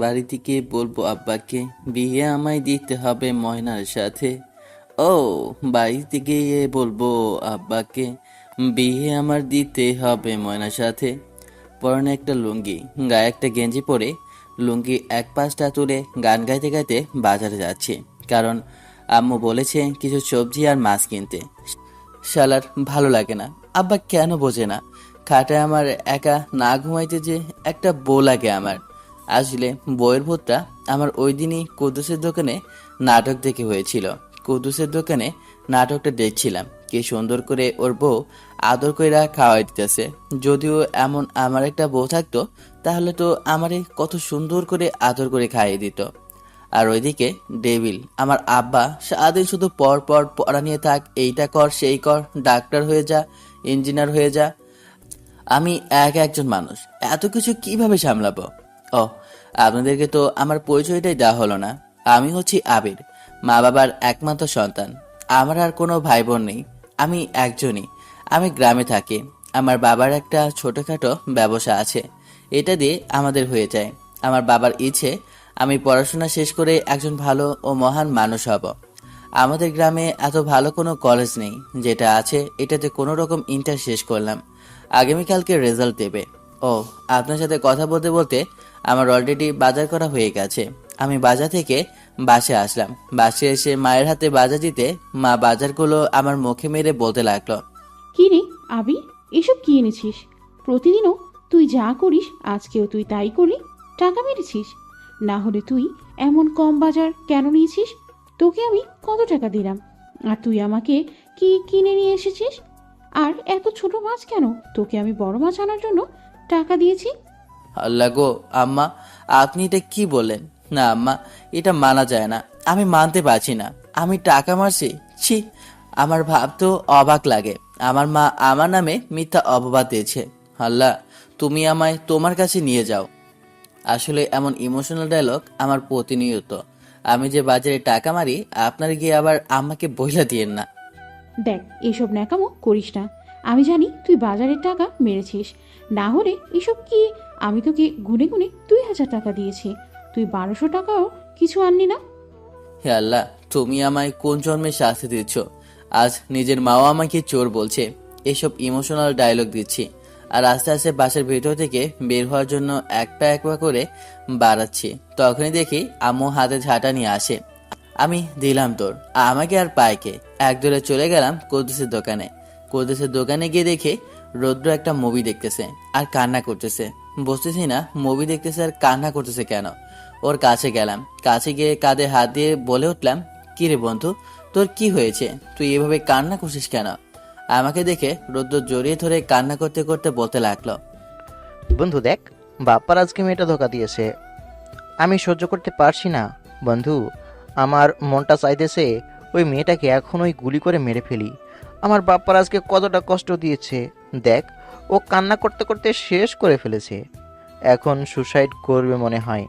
বাড়িতে গিয়ে বলবো আব্বাকে বিয়ে আমায় দিতে হবে ময়নার সাথে। ও, বাড়িতে গিয়ে বলবো আব্বাকে বিয়ে আমার দিতে হবে ময়নার সাথে। পরনে একটা লুঙ্গি, গায়ে একটা গেঞ্জি পরে লুঙ্গি এক পাশটা তুলে গান গাইতে গাইতে বাজারে যাচ্ছি, কারণ আম্মু বলেছে কিছু সবজি আর মাছ কিনতে। শালার ভালো লাগে না, আব্বা কেন বোঝে না? খাটায় আমার একা না ঘুমাইতে যে একটা বউ লাগে আমার। আসলে বইয়ের ভূতটা আমার ওই দিনই কুদ্দুসের দোকানে নাটক দেখে হয়েছিল। কুদ্দুসের দোকানে নাটকটা দেখছিলাম, কি সুন্দর করে ওর বউ আদর কইরা খাওয়াই দিতেছে। যদিও এমন আমার একটা বউ থাকতো তাহলে তো আমারে কত সুন্দর করে আদর করে খাইয়ে দিত। আর ওইদিকে ডেভিল আমার আব্বা সারাদিন শুধু পর পর পড়া নিয়ে থাক, এইটা কর সেই কর, ডাক্তার হয়ে যা, ইঞ্জিনিয়ার হয়ে যা। আমি একজন মানুষ, এত কিছু কিভাবে সামলাবো? ও, আপনাদেরকে তো আমার পরিচয়টাই দেওয়া হলো না। আমি হচ্ছি আবির, মা বাবার একমাত্র সন্তান। আমার আর কোনো ভাই বোন নেই, আমি একজনই। আমি গ্রামে থাকি। আমার বাবার একটা ছোটখাটো ব্যবসা আছে, এটা দিয়ে আমাদের হয়ে যায়। আমার বাবার ইচ্ছে আমি পড়াশোনা শেষ করে একজন ভালো ও মহান মানুষ হব। আমাদের গ্রামে এত ভালো কোনো কলেজ নেই, যেটা আছে এটাতে কোনো রকম ইন্টার শেষ করলাম। আগামীকালকে রেজাল্ট দেবে। ও, আপনার সাথে কথা বলতে বলতে আমার অলরেডি বাজার করা হয়ে গেছে। আমি বাজার থেকে বাসে আসলাম। বাসে এসে মায়ের হাতে বাজার দিতে মা বাজারগুলো আমার মুখে মেরে বলতে লাগলো, কি রে আবি, এসব কি এনেছিস? প্রতিদিনও তুই যা করিস আজকেও তুই তাই করি, টাকা মেরেছিস? না হলে তুই এমন কম বাজার কেন নিয়েছিস? তোকে আমি কত টাকা দিলাম, আর তুই আমাকে কি কিনে নিয়ে এসেছিস? আর এত ছোট মাছ কেন? তোকে আমি বড় মাছ আনার জন্য টাকা দিয়েছি। আল্লাহ গো, আম্মা আপনি এটা কি বললেন? না আম্মা, এটা মানা যায় না, আমি মানতে পারছি না। আমি টাকা মারছি? ছি, আমার ভাবতেও অবাক লাগে। আমার মা আমার নামে মিথ্যা অপবাদ দিয়েছে। আল্লাহ, তুমি আমায় তোমার কাছে নিয়ে যাও। আসলে এমন ইমোশনাল ডায়লগ আমার প্রতিনিয়ত। আমি যে বাজারে টাকা মারি, আপনার গিয়ে আবার আম্মাকে বইলা দিয়েন না। দেখ, এসব ন্যাকামো করিস না। আমি জানি তুই বাজারের টাকা মেরেছিস, না হলে এসব কি? আমি তোকে গুনে গুনে 2,000 টাকা দিয়েছি, তুই 1,200 টাকাও কিছু আনলি না। হে আল্লাহ, তুমি আমায় কোন জন্মে শাস্তি দিচ্ছ? আজ নিজের মাও আমাকে চোর বলছে। এসব ইমোশনাল ডায়লগ দিচ্ছি, আর আস্তে আস্তে বাসার ভেতর থেকে বের হওয়ার জন্য এক পা করে বাড়াচ্ছি। তখনই দেখি আম্মু হাতে ঝাঁটা নিয়ে আসে। আমি দিলাম তোর, আমাকে আর পাইকে এক দৌড়ে চলে গেলাম কুদ্দুসের দোকানে। কুদ্দুসের দোকানে গিয়ে দেখি রৌদ্র একটা মুভি দেখতেছে আর কান্না করতেছে। বুঝতেছি না মুভি দেখতেছে আর কান্না করতেছে কেন। ওর কাছে গেলাম, কাছে গিয়ে কাঁধে হাত দিয়ে বলে উঠলাম, কি রে বন্ধু, তোর কি হয়েছে? তুই এভাবে কান্না করছিস কেন? আমাকে দেখে রৌদ্র জড়িয়ে ধরে কান্না করতে করতে বলতে লাগলো, বন্ধু দেখ, বাপ্পার আজকে মেয়েটা ধোকা দিয়েছে। আমি সহ্য করতে পারছি না বন্ধু। আমার মনটা চাইতেছে ওই মেয়েটাকে এখনই গুলি করে মেরে ফেলি। আমার বাপ্পার আজকে কতটা কষ্ট দিয়েছে দেখ, ও কান্না করতে করতে শেষ করে ফেলেছে। এখন সুসাইড করবে মনে হয়।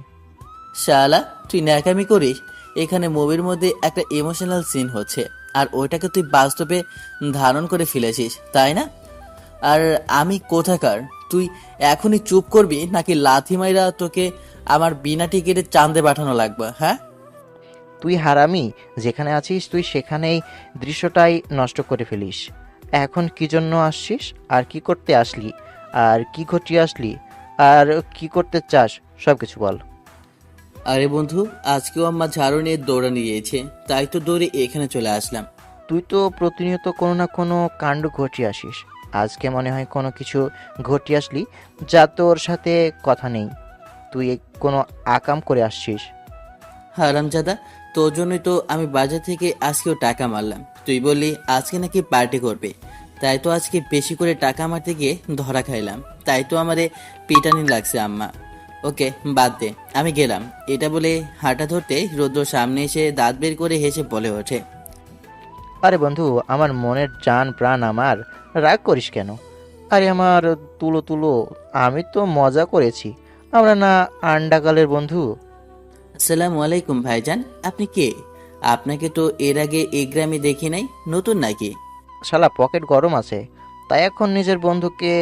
শালা, তুই ন্যাকামি করিস? এখানে মুভির মধ্যে একটা ইমোশনাল সিন হচ্ছে, আর ওইটাকে তুই বাস্তবে ধারণ করে ফেলেছিস, তাই না? আর আমি কোথাকার? তুই এখনই চুপ করবি নাকি লাথি মাইরা তোকে আমার বিনা টিকিটে চাঁদে পাঠানো লাগবে? হ্যাঁ, তুই হারামি, যেখানে আছিস তুই সেখানেই দৃশ্যটাই নষ্ট করে ফেলিস। এখন কি জন্য আসছিস, আর কি করতে আসলি, আর কি ঘটিয়ে আসলি, আর কি করতে চাস, সব কিছু বল। আরে বন্ধু, আজকেও আম্মা ঝাড়ু নিয়ে দৌড়ানি দিয়েছে, তাই তো দৌড়ে এখানে চলে আসলাম। তুই তো প্রতিনিয়ত কোনো না কোনো কাণ্ড ঘটিয়ে আসিস। আজকে মনে হয় কোনো কিছু ঘটিয়ে আসলি যা তোর সাথে কথা নেই। তুই কোনো আকাম করে আসছিস। হারামজাদা, তোর জন্যই তো আমি বাজার থেকে আজকেও টাকা মারলাম। তুই বললি আজকে নাকি পার্টি করবে, তাই তো আজকে বেশি করে টাকা মারতে গিয়ে ধরা খাইলাম। তাই তো আমারে পিটানি লাগছে আম্মা। ওকে, বাদ দে, আমি গেলাম। এটা বলে হাঁটা ধরতে রৌদ্র সামনে এসে দাঁত বের করে হেসে বলে ওঠে, আরে বন্ধু, আমার মনের জান প্রাণ আমার, রাগ করিস কেন? আরে আমার তুলো তুলো, আমি তো মজা করেছি। আমরা না আন্ডাকালের বন্ধু। আসসালামু আলাইকুম ভাইজান, আপনি কে? আপনাকে তো এর আগে এই গ্রামে দেখি নাই, নতুন নাকি? শালা পকেট গরম আছে, তাই এখন নিজের বন্ধুকে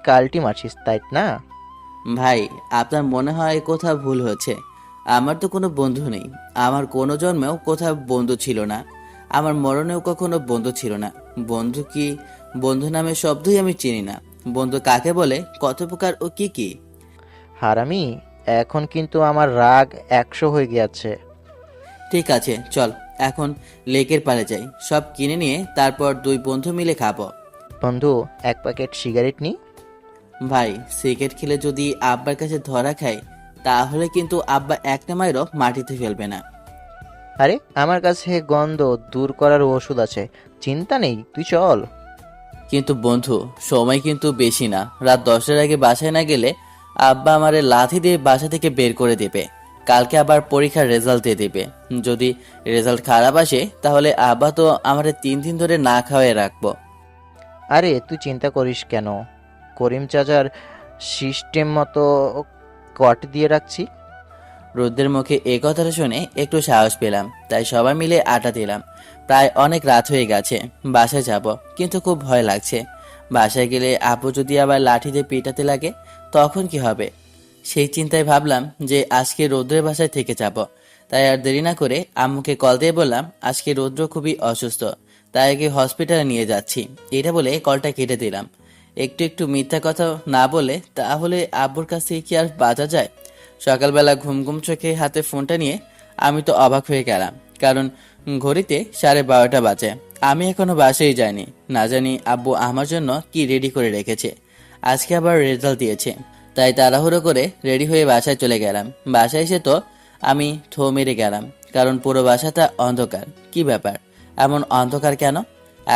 কাল্টি মারছিস, তাই না? ভাই, আপনার মনে হয় কোথাও ভুল হচ্ছে। আমার তো কোনো বন্ধু নেই। আমার কোনো জন্মেও কোথাও বন্ধু ছিল না। আমার মরণেও কখনো বন্ধু ছিল না। বন্ধু কি, বন্ধু নামের শব্দই আমি চিনি না। বন্ধু কাকে বলে, কত প্রকার ও কি কি? হারামি, এখন কিন্তু আমার রাগ 100 হয়ে গিয়েছে। ঠিক আছে, চল এখন লেকের পাড়ে যাই। সব কিনে নিয়ে তারপর দুই বন্ধু মিলে খাবো। বন্ধু, 1 প্যাকেট সিগারেট নি। ভাই, সিগারেট খেলে যদি আব্বার কাছে ধরা খাই, তাহলে কিন্তু আব্বা একটা মাইরও মাটিতে ফেলবে না। আরে, আমার কাছে গন্ধ দূর করার ওষুধ আছে, চিন্তা নেই, তুই চল। কিন্তু বন্ধু, সময় কিন্তু বেশি না। রাত 10টার আগে বাসায় না গেলে আব্বা আমারে লাথি দিয়ে বাসা থেকে বের করে দেবে। কালকে আবার পরীক্ষার রেজাল্ট দিয়ে দেবে। যদি রেজাল্ট খারাপ আসে, তাহলে আব্বা তো আমারে 3 দিন ধরে না খাওয়াই রাখবো। আরে তুই চিন্তা করিস কেন, করিম চাচার সিস্টেম মতো কট দিয়ে রাখছি। রুদ্রের মুখে এ কথাটা শুনে একটু সাহস পেলাম, তাই সবাই মিলে আটা দিলাম। প্রায় অনেক রাত হয়ে গেছে, বাসায় যাব, কিন্তু খুব ভয় লাগছে। বাসায় গেলে আপু যদি আবার লাঠি দিয়ে পেটাতে লাগে, তখন কি হবে? সেই চিন্তায় ভাবলাম যে আজকে রৌদ্রের বাসায় থেকে যাব। তাই আর দেরি না করে আম্মুকে কল দিয়ে বললাম, আজকে রৌদ্র খুবই অসুস্থ, তাই আগে হসপিটালে নিয়ে যাচ্ছি। এটা বলে কলটা কেটে দিলাম। একটু একটু মিথ্যা কথা না বলে তাহলে আব্বুর কাছ থেকে কি আর বাঁচা যায়? সকালবেলা ঘুম ঘুম চোখে হাতে ফোনটা নিয়ে আমি তো অবাক হয়ে গেলাম, কারণ ঘড়িতে 12:30 বাজে। আমি এখনো বাসায় যাইনি। না জানি আব্বু আমার জন্য কি রেডি করে রেখেছে। আজকে আবার রেজাল্ট দিয়েছে, তাই তাড়াহুড়ো করে রেডি হয়ে বাসায় চলে গেলাম। বাসায় এসে তো আমি থো মেরে গেলাম, কারণ পুরো বাসাটা অন্ধকার। কি ব্যাপার, এমন অন্ধকার কেন?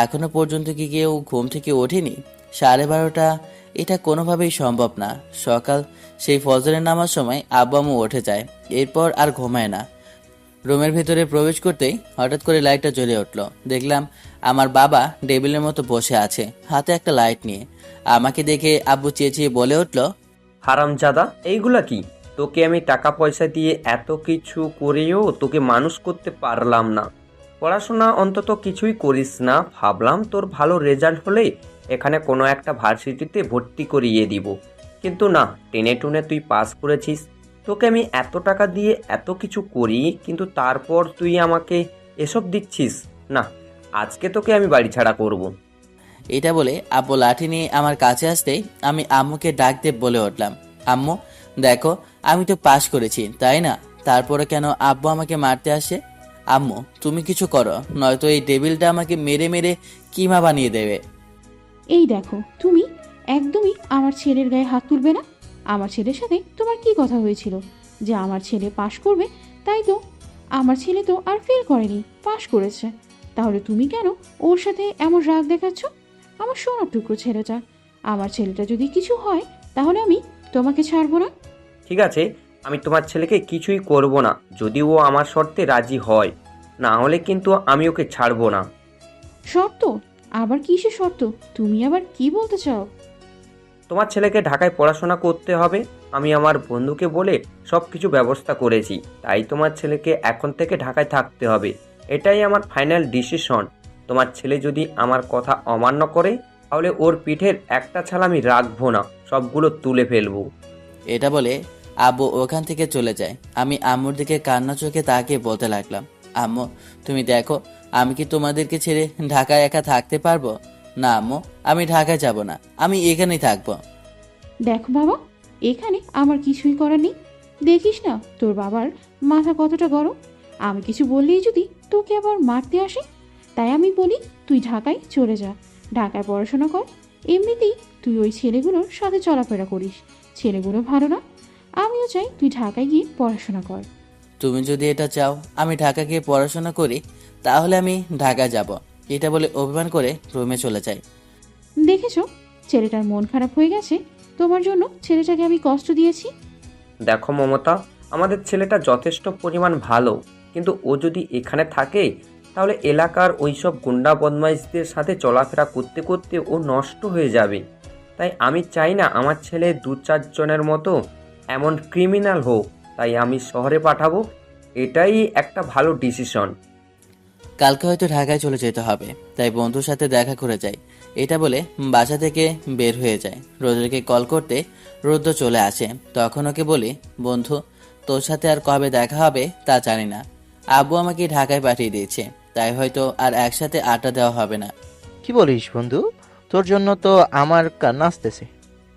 এখনো পর্যন্ত কি কেউ ঘুম থেকে ওঠেনি? 12:30, এটা কোনোভাবেই সম্ভব না। সকাল সেই ফজরের নামার সময় আব্বু আম্মু উঠে যায়, এরপর আর ঘুমায় না। রুমের ভিতরে প্রবেশ করতেই হঠাৎ করে লাইটটা জ্বলে উঠল। দেখলাম আমার বাবা টেবিলের মতো বসে আছে, হাতে একটা লাইট নিয়ে। আমাকে দেখে আব্বু চেঁচিয়ে বলে উঠল, হারামজাদা, এইগুলা কি? তোকে আমি টাকা পয়সা দিয়ে এত কিছু করেও তোকে মানুষ করতে পারলাম না। পড়াশোনা অন্তত কিছুই করিস না। ভাবলাম তোর ভালো রেজাল্ট হলে এখানে কোনো একটা ভার্সিটিতে ভর্তি করিয়ে দিব, কিন্তু না, টেনে টুনে তুই পাস করেছিস। তোকে আমি এত টাকা দিয়ে এত কিছু করি, কিন্তু তারপর তুই আমাকে এসব দিচ্ছিস? না, আজকে তোকে আমি বাড়ি ছাড়া করব। এটা বলে আব্বু লাঠি নিয়ে আমার কাছে আসতেই আমি আম্মুকে ডাক দিয়ে বলে উঠলাম, আম্মু দেখো, আমি তো পাশ করেছি, তাই না? তারপরে কেন আব্বু আমাকে মারতে আসে? আম্মু, তুমি কিছু করো, নয়তো এই টেবিলটা আমাকে মেরে মেরে কিমা বানিয়ে দেবে। এই দেখো, তুমি একদমই আমার ছেলের গায়ে হাত তুলবে না। আমার ছেলের সাথে তোমার কি কথা হয়েছিল যে আমার ছেলে পাশ করবে? তাই তো, আমার ছেলে তো আর ফেল করেনি, পাশ করেছে। তাহলে তুমি কেন ওর সাথে এমন রাগ দেখাচ্ছ? আমার সোনার টুকরো ছেলেটা, আমার ছেলেটা যদি কিছু হয় তাহলে আমি তোমাকে ছাড়বো না। ঠিক আছে, আমি তোমার ছেলেকে কিছুই করব না যদি ও আমার শর্তে রাজি হয়, না হলে কিন্তু আমি ওকে ছাড়বো না। শর্ত? আবার কিসের শর্ত? তুমি আবার কি বলতে চাও? তোমার ছেলেকে ঢাকায় পড়াশোনা করতে হবে। আমি আমার বন্ধুকে বলে সব কিছু ব্যবস্থা করেছি, তাই তোমার ছেলেকে এখন থেকে ঢাকায় থাকতে হবে। এটাই আমার ফাইনাল ডিসিশন। তোমার ছেলে যদি আমার কথা অমান্য করে, তাহলে ওর পিঠের একটা ছাল আমি রাখবো না, সবগুলো তুলে ফেলবো। এটা বলে আব্বু ওখান থেকে চলে যায়। আমি আম্মুর দিকে কান্না চোখে তাকিয়ে বলতে লাগলাম, আম্মু তুমি দেখো, আমি কি তোমাদেরকে ছেড়ে ঢাকায় একা থাকতে পারবো? না আম্মু, আমি ঢাকায় যাব না, আমি এখানেই থাকবো। দেখো বাবা, এখানে আমার কিছুই করার নেই। দেখিস না তোর বাবার মাথা কতটা গরম। আমি কিছু বললেই যদি তোকে আবার মারতে আসে। তাই আমি বলি তুই ঢাকায় চলে যা, ঢাকায় পড়াশোনা কর। এমনিতেই তুই ওই ছেলেগুলোর সাথে চলাফেরা করিস, ছেলেগুলো ভালো না। আমিও চাই তুই ঢাকায় গিয়ে পড়াশোনা কর। তুমি যদি এটা চাও আমি ঢাকা গিয়ে পড়াশোনা করি, তাহলে আমি ঢাকা যাব। এটা বলে অভিমান করে রুমে চলে যাই। দেখেছো, ছেলেটার মন খারাপ হয়ে গেছে। তোমার জন্য ছেলেটাকে আমি কষ্ট দিয়েছি। দেখো মমতা, আমাদের ছেলেটা যথেষ্ট পরিমাণ ভালো, কিন্তু ও যদি এখানে থাকে তাহলে এলাকার ওইসব গুন্ডা বদমাইশদের সাথে চলাফেরা করতে করতে ও নষ্ট হয়ে যাবে। তাই আমি চাই না আমার ছেলে 2-4 জনের মতো এমন ক্রিমিনাল হোক। তাই আমি শহরে পাঠাবো, এটাই একটা ভালো ডিসিশন। কালকে হয়তো ঢাকায় চলে যেতে হবে, তাই বন্ধুর সাথে দেখা করে যাই। এটা বলে বাসা থেকে বের হয়ে যায়। রৌদ্রকে কল করতে রৌদ্র চলে আসে। তখন ওকে বলি, বন্ধু তোর সাথে আর কবে দেখা হবে তা জানি না। আব্বু আমাকে ঢাকায় পাঠিয়ে দিয়েছে, তাই হয়তো আর একসাথে আড্ডা দেওয়া হবে না। কি বলিস বন্ধু? তোর জন্য তো আমার কান্না আসতেছে।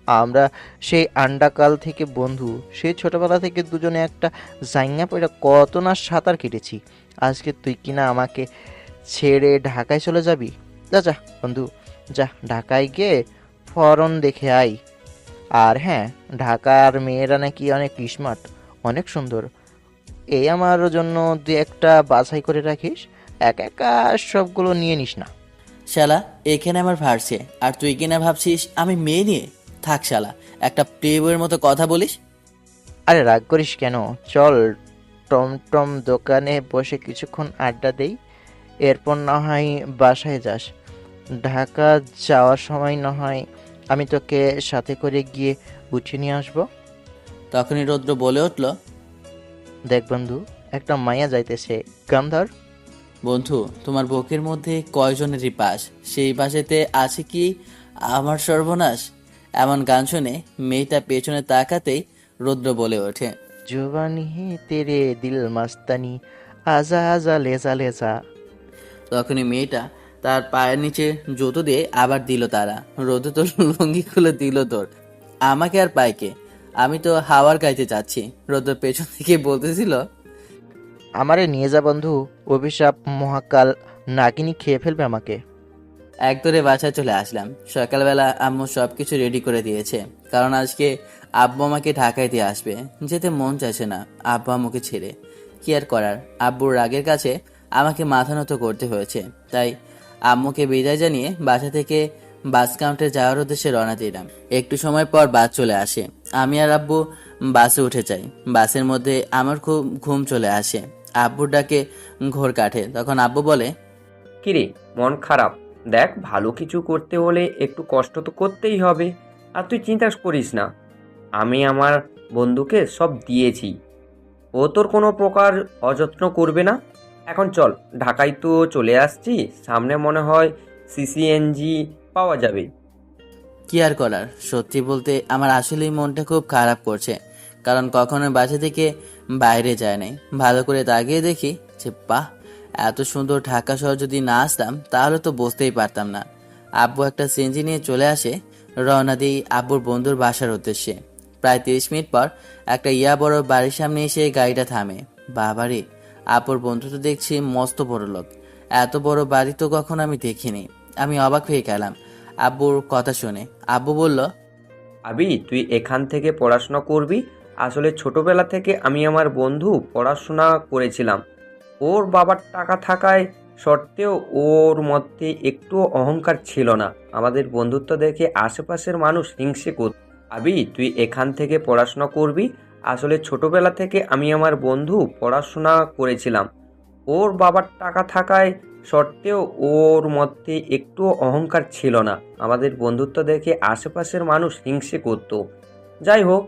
আমরা সেই আন্ডাকাল থেকে বন্ধু, সেই ছোটবেলা থেকে দুজনে একটা জাইঙ্গা পড়ে কত না সাঁতার কেটেছি। আজকে তুই কিনা আমাকে ছেড়ে ঢাকায় চলে যাবি? যা যা বন্ধু, যা ঢাকায় গিয়ে ফরন দেখে আয়। আর হ্যাঁ, ঢাকার মেয়েরা নাকি অনেক স্মার্ট, অনেক সুন্দর। এই আমার জন্য দু একটা বাছাই করে রাখিস, একা একা সবগুলো নিয়ে নিস না। শালা এখানে আমার ভার্সে, আর তুই কিনা ভাবছিস আমি মেয়ে নিয়ে? থাক শালা, একটা প্লে বইয়ের মতো কথা বলিস। আরে রাগ করিস কেন? চল টমটম দোকানে বসে কিছুক্ষণ আড্ডা দেই, এরপর না হয় বাসায় যাস। ঢাকা যাওয়ার সময় না হয় আমি তোকে সাথে করে গিয়ে উঠিয়ে নিয়ে আসবো। তখনই রৌদ্র বলে উঠল, দেখ বন্ধু, একটা মাইয়া যাইতেছে, গান ধর। বন্ধু তোমার বুকের মধ্যে কয়জনেরই পাস, সেই পাশেতে আছে কি আমার সর্বনাশ। এমন গান শুনে মেয়েটা পেছনে তাকাতেই রৌদ্র বলে ওঠে, জুবানি হে তেরে দিল মাস্তানি, আজা আজা লেজা লেজা। তখনই মেয়েটা তার পায়ের নিচে জুতো দিয়ে আবার দিল তারা। রৌদ্র তো লুঙ্গি খুলে দিল তোর, আমাকে আর পাইকে, আমি তো হাওয়ার গাইতে যাচ্ছি। রৌদ্র পেছন থেকে বলতেছিল, আমারে নিয়ে যা বন্ধু, অভিশাপ মহাকাল নাগিনী খেয়ে ফেলবে আমাকে। এক দৌড়ে বাসায় চলে আসলাম। সকালবেলা আম্মু সবকিছু রেডি করে দিয়েছে, কারণ আজকে আব্বু আমাকে ঢাকায় দিয়ে আসবে। যেতে মন চাইছে না আব্বু আম্মুকে ছেড়ে। কি আর করার, আব্বুর রাগের কাছে আমাকে মাথা নত করতে হয়েছে। তাই আম্মুকে বিদায় জানিয়ে বাসা থেকে বাস কাউন্টারে যাওয়ার উদ্দেশ্যে রওনা দিলাম। একটু সময় পর বাস চলে আসে। আমি আর আব্বু বাসে উঠে যাই। বাসের মধ্যে আমার খুব ঘুম চলে আসে। আব্বুর ডাকে ঘোর কাটে। তখন আব্বু বলে, কিরে, মন খারাপ? দেখ, ভালো কিছু করতে হলে একটু কষ্ট তো করতেই হবে। আর তুই চিন্তা করিস না, আমি আমার বন্ধুকে সব দিয়েছি, ও তোর কোনো প্রকার অযত্ন করবে না। এখন চল, ঢাকায় তো চলে আসছি, সামনে মনে হয় সিসিএনজি পাওয়া যাবে। কি আর করার, সত্যি বলতে আমার আসলেই মনটা খুব খারাপ করছে, কারণ কখনো বাসা থেকে বাইরে যায় নাই। ভালো করে তাকিয়ে দেখি যে বাহ, এত সুন্দর ঢাকা শহর যদি না আসতাম তাহলে তো বুঝতেই পারতাম না। আব্বু একটা সিএনজি নিয়ে চলে আসে। রওনা দিই আব্বুর বন্ধুর বাসার উদ্দেশ্যে। প্রায় 30 মিনিট পর একটা ইয়া বড় বাড়ির সামনে এসে গাড়িটা থামে। বাবারে, আব্বুর বন্ধু তো দেখছি মস্ত বড় লোক। এত বড় বাড়ি তো কখনো আমি দেখিনি। আমি অবাক হয়ে গেলাম আব্বুর কথা শুনে। আব্বু বলল, আবি, তুই এখান থেকে পড়াশোনা করবি? আসলে ছোটবেলা থেকে আমি আমার বন্ধু পড়াশোনা করেছিলাম। ওর বাবার টাকা থাকায় সত্ত্বেও ওর মধ্যে একটুও অহংকার ছিল না। আমাদের বন্ধুত্ব দেখে আশেপাশের মানুষ হিংসে করত। আবি, তুই এখান থেকে পড়াশোনা করবি? আসলে ছোটবেলা থেকে আমি আমার বন্ধু পড়াশোনা করেছিলাম। ওর বাবার টাকা থাকায় সত্ত্বেও ওর মধ্যে একটুও অহংকার ছিল না। আমাদের বন্ধুত্ব দেখে আশেপাশের মানুষ হিংসে করত। যাই হোক,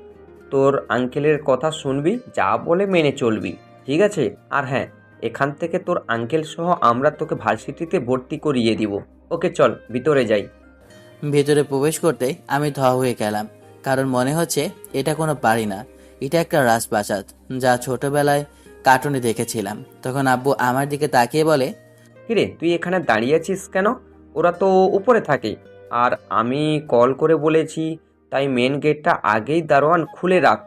তোর আঙ্কেলের কথা শুনবি, যা বলে মেনে চলবি, ঠিক আছে? আর হ্যাঁ, এখান থেকে তোর আঙ্কেল সহ আমরা তোকে ভার্সিটিতে ভর্তি করিয়ে দিব। ওকে, চল ভিতরে যাই। ভেতরে প্রবেশ করতে আমি থ হয়ে গেলাম, কারণ মনে হচ্ছে এটা কোনো বাড়ি না, এটা একটা রাজপ্রাসাদ, যা ছোটবেলায় কার্টুনে দেখেছিলাম। তখন আব্বু আমার দিকে তাকিয়ে বলে, কিরে, তুই এখানে দাঁড়িয়ে আছিস কেন? ওরা তো উপরে থাকে, আর আমি কল করে বলেছি, তাই মেন গেটটা আগেই দারোয়ান খুলে রাখ।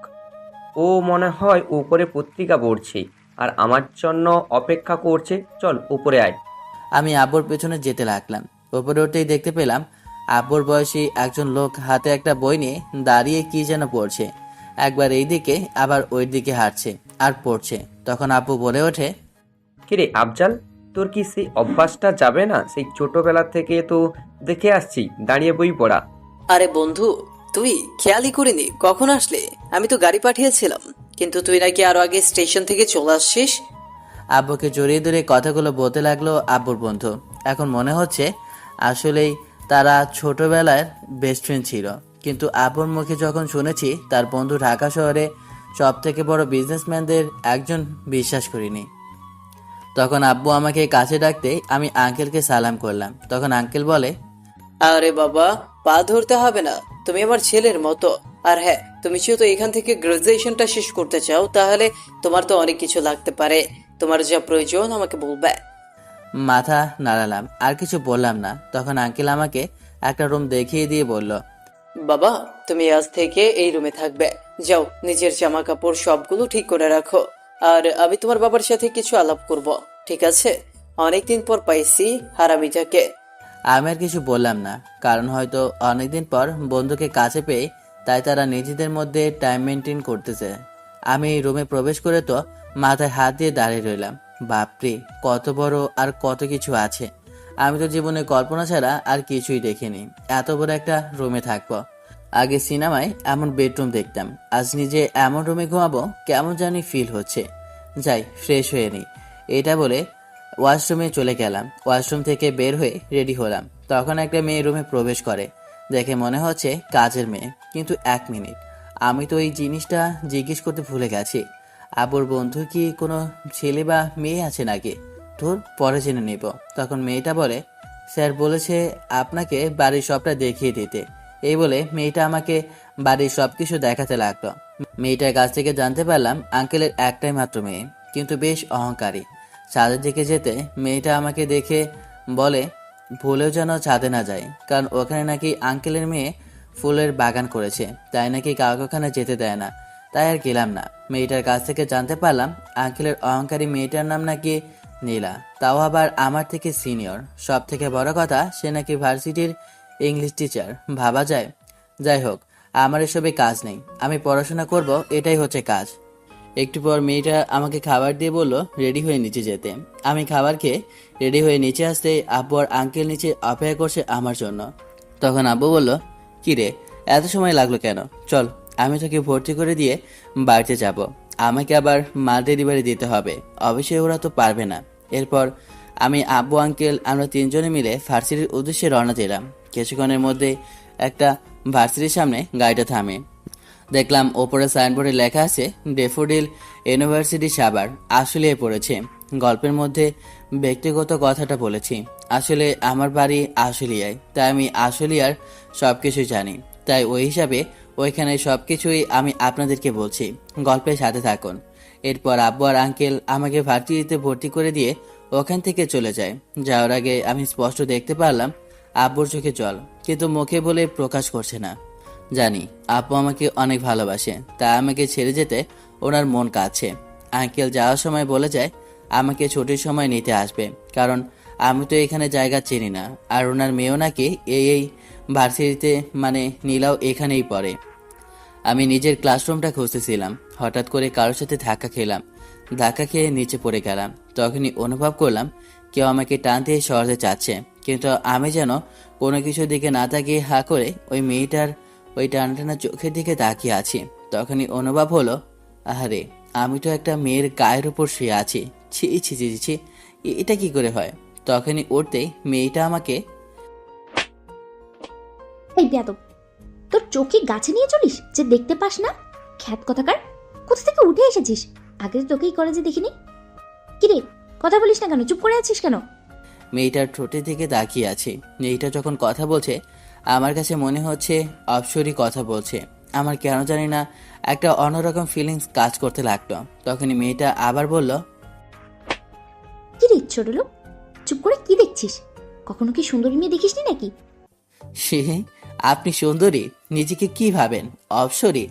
ও মনে হয় উপরে পত্রিকা পড়ছে আর আমার জন্য অপেক্ষা করছে। চল উপরে আয়। আমি আব্বুর পেছনে যেতে লাগলাম। উপরে উঠতেই দেখতে পেলাম আব্বুর বয়সী একজন লোক হাতে একটা বই নিয়ে দাঁড়িয়ে কি যেন পড়ছে। একবার এই দিকে আবার ওই দিকে হাঁটছে আর পড়ছে। তখন আব্বু বলে ওঠে, কিরে আফজাল, তোর কি সেই অভ্যাসটা যাবে না? সেই ছোটবেলা থেকে তো দেখে আসছি দাঁড়িয়ে বই পড়া। আরে বন্ধু, তুই খেয়ালই করিনি কখন আসলে? আমি তো গাড়ি পাঠিয়েছিলাম, কিন্তু তুই নাকি আরো আগে স্টেশন থেকে চলে আসছিস। আব্বুকে জড়িয়ে ধরে কথাগুলো বলতে লাগলো আব্বুর বন্ধু। এখন মনে হচ্ছে আসলেই তারা ছোটবেলার বেস্ট ফ্রেন্ড ছিল, কিন্তু আব্বুর মুখে যখন শুনেছি তার বন্ধু ঢাকা শহরে সব থেকে বড় বিজনেসম্যানদের একজন, বিশ্বাস করিনি। তখন আব্বু আমাকে কাছে ডাকতে আমি আঙ্কেলকে সালাম করলাম। তখন আঙ্কেল বলে, আরে বাবা, পা ধরতে হবে না, তুমি আমার ছেলের মতো। আর হ্যাঁ, তুমি যেহেতু এখান থেকে গ্রাজুয়েশনটা শেষ করতে চাও, তাহলে তোমার তো অনেক কিছু লাগতে পারে। তোমার যা প্রয়োজন আমাকে বলবে। মাথা নাড়ালাম, আর কিছু বললাম না। তখন আঙ্কেল আমাকে একটা রুম দেখিয়ে দিয়ে বলল, বাবা, তুমি আজ থেকে এই রুমে থাকবে। যাও, নিজের জামা কাপড় সবগুলো ঠিক করে রাখো। আর আমি তোমার বাবার সাথে কিছু আলাপ করব, ঠিক আছে? অনেকদিন পর পাইছি হারামিটাকে। আমি আর কিছু বললাম না, কারণ হয়তো অনেকদিন পর বন্ধুকে কাছে পেয়ে তাই তারা নিজেদের মধ্যে টাইম মেনটেন করতেছে। আমি রুমে প্রবেশ করে তো মাথায় হাত দিয়ে দাঁড়িয়ে রইলাম। বাপরে, কত বড় আর কত কিছু আছে! আমি তো জীবনে কল্পনা ছাড়া আর কিছুই দেখিনি, এত বড় একটা রুমে থাকবো। আগে সিনেমায় এমন বেডরুম দেখতাম, আজ নিজে এমন রুমে ঘুমাবো, কেমন জানি ফিল হচ্ছে। যাই, ফ্রেশ হয়ে নিই। এটা বলে ওয়াশরুমে চলে গেলাম। ওয়াশরুম থেকে বের হয়ে রেডি হলাম। তখন একটা মেয়ে রুমে প্রবেশ করে। দেখে মনে হচ্ছে কাজের মেয়ে, কিন্তু 1 মিনিট, আমি তো এই জিনিসটা জিজ্ঞেস করতে ভুলে গেছি। আবুর বন্ধু কি কোনো ছেলে বা মেয়ে আছে নাকি? তোর পরে জেনে নেব। তখন মেয়েটা বলে, স্যার বলেছে আপনাকে বাড়ির সবটা দেখিয়ে দিতে। এই বলে মেয়েটা আমাকে বাড়ির সবকিছু দেখাতে লাগলো। মেয়েটার কাছ থেকে জানতে পারলাম আঙ্কেলের একটাই মাত্র মেয়ে, কিন্তু বেশ অহংকারী। ছাদের দিকে যেতে মেয়েটা আমাকে দেখে বলে ভুলেও যেন ছাদে না যায়, কারণ ওখানে নাকি আঙ্কেলের মেয়ে ফুলের বাগান করেছে, তাই নাকি কাউকে ওখানে যেতে দেয় না। তাই আর গেলাম না। মেয়েটার কাছ থেকে জানতে পারলাম আঙ্কেলের অহংকারী মেয়েটার নাম নাকি নীলা, তাও আবার আমার থেকে সিনিয়র। সব থেকে বড় কথা, সে নাকি ভার্সিটির ইংলিশ টিচার। ভাবা যায়। যাই হোক, আমার এসবে কাজ নেই, আমি পড়াশোনা করব, এটাই হচ্ছে কাজ। একটু পর মেয়েটা আমাকে খাবার দিয়ে বলল রেডি হয়ে নিচে যেতে। আমি খাবার খেয়ে রেডি হয়ে নিচে আসতে আব্বু আর আঙ্কেল নিচে অপেক্ষা করছে আমার জন্য। তখন আব্বু বলল, কি রে, এত সময় লাগলো কেন? চল, আমি তোকে ভর্তি করে দিয়ে বাড়িতে যাব। আমাকে আবার মাল ডেলিভারি দিতে হবে, অবশ্যই ওরা তো পারবে না। এরপর আমি, আব্বু, আঙ্কেল আমরা 3জনে মিলে ভার্সিটির উদ্দেশ্যে রওনা দিলাম। কিছুক্ষণের মধ্যে একটা ভার্সিটির সামনে গাড়িটা থামে। দেখলাম ওপরে সাইনবোর্ডে লেখা আছে ডেফোডিল ইউনিভার্সিটি সাভার। আশুলিয়ায় পড়েছে। গল্পের মধ্যে ব্যক্তিগত কথাটা বলেছি। আসলে আমার বাড়ি আশুলিয়ায়, তাই আমি আশুলিয়ার সবকিছু জানি। তাই ওই হিসাবে ওইখানে সবকিছুই আমি আপনাদেরকে বলছি, গল্পের সাথে থাকুন। এরপর আব্বু আর আঙ্কেল আমাকে ভার্সিটিতে ভর্তি করে দিয়ে ওখান থেকে চলে যায়। যাওয়ার আগে আমি স্পষ্ট দেখতে পারলাম আব্বুর চোখে জল, কিন্তু মুখে বলে প্রকাশ করছে না। জানি আপু আমাকে অনেক ভালোবাসে, তাই আমাকে ছেড়ে যেতে ওনার মন কাঁদছে। আঙ্কেল যাওয়ার সময় বলে যায় আমাকে ছুটির সময় নিতে আসবে, কারণ আমি তো এখানে জায়গা চিনি না। আর ওনার মেয়েও নাকি এই ভার্সিটিতে, মানে নীলাও এখানেই পড়ে। আমি নিজের ক্লাসরুমটা খুঁজতেছিলাম, হঠাৎ করে কারোর সাথে ধাক্কা খেলাম। ধাক্কা খেয়ে নিচে পড়ে গেলাম। তখনই অনুভব করলাম কেউ আমাকে টান দিয়ে সরাতে চাচ্ছে, কিন্তু আমি যেন কোনো কিছুর দিকে না তাকিয়ে হা করে ওই মেয়েটার ওই টানা চোখের দিকে তাকিয়ে আছি। তখনই অনুভব হলো, আহারে, আমি তো একটা মেয়ের গায়ের উপর শুয়ে আছি। ছি ছি ছি ছি, এটা কি করে হয়? তখনই উঠতেই মেয়েটা আমাকে, এই বেয়াদব, তোর চোখে গাছে নিয়ে চলিস যে দেখতে পাস না? খ্যাত কথাকার, কোথা থেকে উঠে এসেছিস? আগে তো তোকেই কলেজে দেখিনি। কিরে, কথা বলিস না কেন? চুপ করে আছিস কেন? মেয়েটার ঠোঁটের দিকে তাকিয়ে আছি। মেয়েটা যখন কথা বলছে আমার কাছে মনে হচ্ছে অপসরি কথা বলছে। আমার কেন জানি না একটা অন্যরকম ফিলিংস কাজ করতে লাগলো। তখনই মেয়েটা আবার বলল, কিরে ছোট লোক, চুপ করে কি দেখছিস? কখনো কি সুন্দরী মেয়ে দেখিসনি নাকি? সে আপনি সুন্দরী? নিজেকে কি ভাবেন, অপসরি?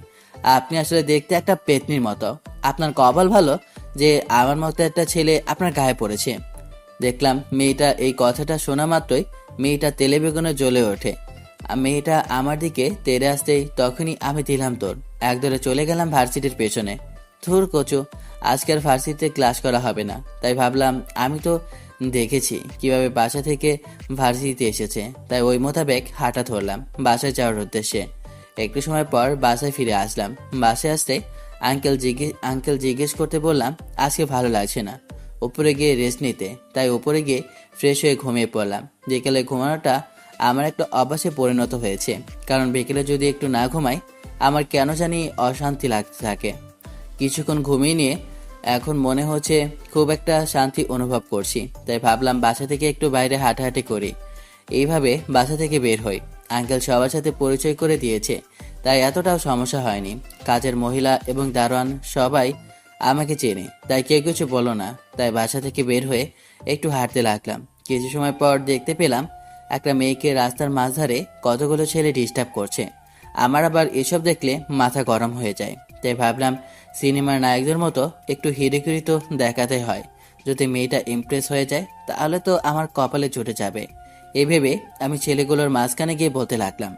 আপনি আসলে দেখতে একটা পেতনির মতো। আপনার কপাল ভালো যে আমার মতো একটা ছেলে আপনার গায়ে পড়েছে। দেখলাম মেয়েটা এই কথাটা শোনা মাত্রই মেয়েটা তেলে বেগুনে জ্বলে ওঠে। মেয়েটা আমার দিকে তেড়ে আসতেই তখনই আমি দিলাম তোর একদরে চলে গেলাম ভার্সিটির পেছনে। ধুর কচু, আজকের ভার্সিটিতে ক্লাস করা হবে না, তাই ভাবলাম আমি তো দেখেছি কিভাবে বাসা থেকে ভার্সিটিতে এসেছে, তাই ওই মোতাবেক হাঁটা ধরলাম বাসায় যাওয়ার উদ্দেশ্যে। একটু সময় পর বাসায় ফিরে আসলাম। বাসায় আসতে আঙ্কেল জিজ্ঞেস করতে বললাম আজকে ভালো লাগছে না, উপরে গিয়ে রেস্ট নিতে। তাই উপরে গিয়ে ফ্রেশ হয়ে ঘুমিয়ে পড়লাম। বিকেলে ঘুমানোটা আমার একটা অভ্যাসে পরিণত হয়েছে, কারণ বিকেলে যদি একটু না ঘুমাই আমার কেন জানি অশান্তি লাগতে থাকে। কিছুক্ষণ ঘুমিয়ে নিয়ে এখন মনে হচ্ছে খুব একটা শান্তি অনুভব করছি, তাই ভাবলাম বাসা থেকে একটু বাইরে হাঁটাহাঁটি করি। এইভাবে বাসা থেকে বের হই। আঙ্কেল সবার সাথে পরিচয় করে দিয়েছে, তাই এতটাও সমস্যা হয়নি। কাজের মহিলা এবং দারোয়ান সবাই আমাকে চেনে, তাই কেউ কিছু বলো না। তাই বাসা থেকে বের হয়ে একটু হাঁটতে লাগলাম। কিছু সময় পর দেখতে পেলাম একটা মেয়েকে রাস্তার মাঝধারে কতগুলো ছেলে ডিস্টার্ব করছে। আমার আবার এসব দেখলে মাথা গরম হয়ে যায়, তাই ভাবলাম সিনেমার নায়কদের মতো একটু হিরিকিরি তো দেখাতে হয়। যদি মেয়েটা ইমপ্রেস হয়ে যায় তাহলে তো আমার কপালে জুটে যাবে। এই ভেবে আমি ছেলেগুলোর মাঝখানে গিয়ে বলতে লাগলাম,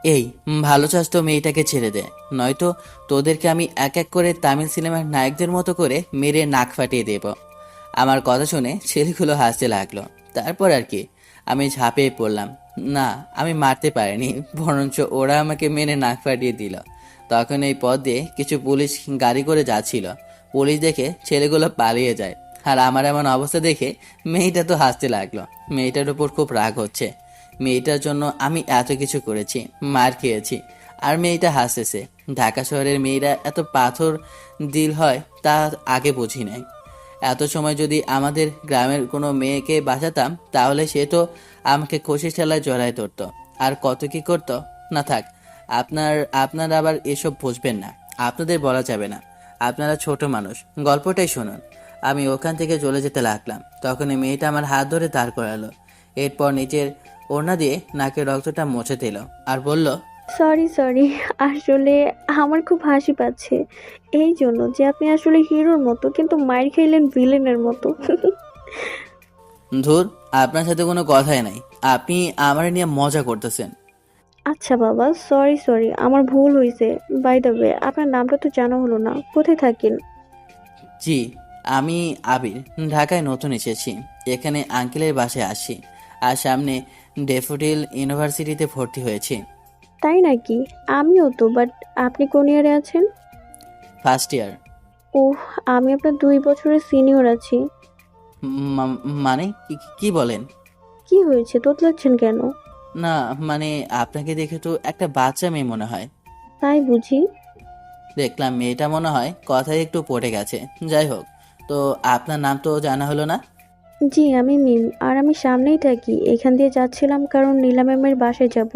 এই ভালো চাস তো মেয়েটাকে ছেড়ে দে, নয়তো তোদেরকে আমি এক এক করে তামিল সিনেমার নায়কদের মতো করে মেরে নাক ফাটিয়ে দেব। আমার কথা শুনে ছেলেগুলো হাসতে লাগলো। তারপর আর কি, আমি ঝাঁপিয়ে পড়লাম। না, আমি মারতে পারিনি, বরঞ্চ ওরা আমাকে মেরে নাক ফাটিয়ে দিল। তখন এই পথ দিয়ে কিছু পুলিশ গাড়ি করে যাচ্ছিল। পুলিশ দেখে ছেলেগুলো পালিয়ে যায়, আর আমার এমন অবস্থা দেখে মেয়েটা তো হাসতে লাগলো। মেয়েটার উপর খুব রাগ হচ্ছে। মেয়েটার জন্য আমি এত কিছু করেছি, মার খেয়েছি, আর মেয়েটা হাসতেছে। ঢাকা শহরের মেয়েরা এত পাথর দিল হয় তা আগে বুঝি নাই। এত সময় যদি আমাদের গ্রামের কোনো মেয়েকে বাঁচাতাম তাহলে সে তো আমাকে খুশির ঠেলায় জড়ায় ধরতো, আর কত কি করতো। না থাক, আপনারা আবার এসব বুঝবেন না, আপনাদের বলা যাবে না, আপনারা ছোট মানুষ, গল্পটাই শুনুন। আমি ওখান থেকে চলে যেতে লাগলাম। তখনই মেয়েটা আমার হাত ধরে দাঁড় করালো। এরপর নিচের ওড়না দিয়ে নাকের রক্তটা মুছে দিল আর বলল, সরি আসলে আমার খুব হাসি পাচ্ছে এই জন্য যে আপনি আসলে হিরোর মতো কিন্তু মাইর খাইলেন ভিলেনের মতো। ধুর, আপনার সাথে কোনো কথাই নাই, আপনি আমার নিয়ে মজা করতেছেন। আচ্ছা বাবা, সরি আমার ভুল হয়েছে। বাই দ্য ওয়ে, আপনার নামটা তো জানা হলো না, কোথায় থাকেন? জি, আমি আবির, ঢাকায় নতুন এসেছি। এখানে আঙ্কেলের বাসায় আসি, আর সামনে ডেফোডিল ইউনিভার্সিটিতে ভর্তি হয়েছি। তাই নাকি? আমিও তো, বাট আপনি কোন ইয়ারে আছেন? First year. ওহ, আমি আপনার 2 বছরের সিনিয়র আছি। মানে কি বলেন? কি হয়েছে, তোতলাচ্ছেন কেন? না মানে, আপনাকে দেখে তো একটা বাচ্চা মেয়ে মনে হয়। তাই বুঝি? দেখলাম মেয়েটা মনে হয় কথায় একটু পড়ে গেছে। যাই হোক, তো আপনার নাম তো জানা হলো না। জি, আমি মিম, আর আমি সামনেই থাকি। এখান দিয়ে যাচ্ছিলাম কারণ নীলা ম্যামের বাসায় যাব,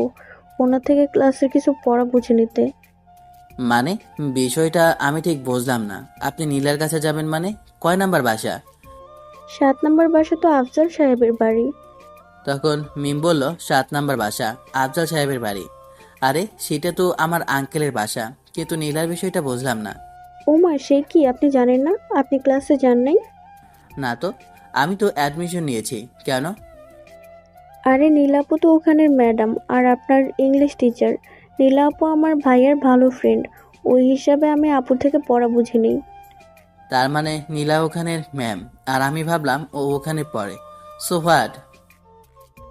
ওনার থেকে ক্লাসের কিছু পড়া বুঝে নিতে। মানে, বিষয়টা আমি ঠিক বুঝলাম না। আপনি নীলার কাছে যাবেন মানে? কয় নাম্বার বাসা? 7 নম্বর বাসা তো আফজাল সাহেবের বাড়ি। তখন মিম বলল, 7 নাম্বার বাসা আফজাল সাহেবের বাড়ি। আরে সেটা তো আমার আঙ্কেলের বাসা, কিন্তু নীলার বিষয়টা বুঝলাম না। ওমা, সে কি, আপনি জানেন না? আপনি ক্লাসে যান নাই? না তো, আমি তো অ্যাডমিশন নিয়েছি। কেন? আরে নীলা আপু তো ওখানের ম্যাডাম, আর আপনার ইংলিশ টিচার। নীলা আপু আমার ভাইয়ের ভালো ফ্রেন্ড, ওই হিসাবে আমি আপুর থেকে পড়া বুঝে নিই। তার মানে নীলা ওখানের ম্যাম, আর আমি ভাবলাম ও ওখানে পড়ে। So what?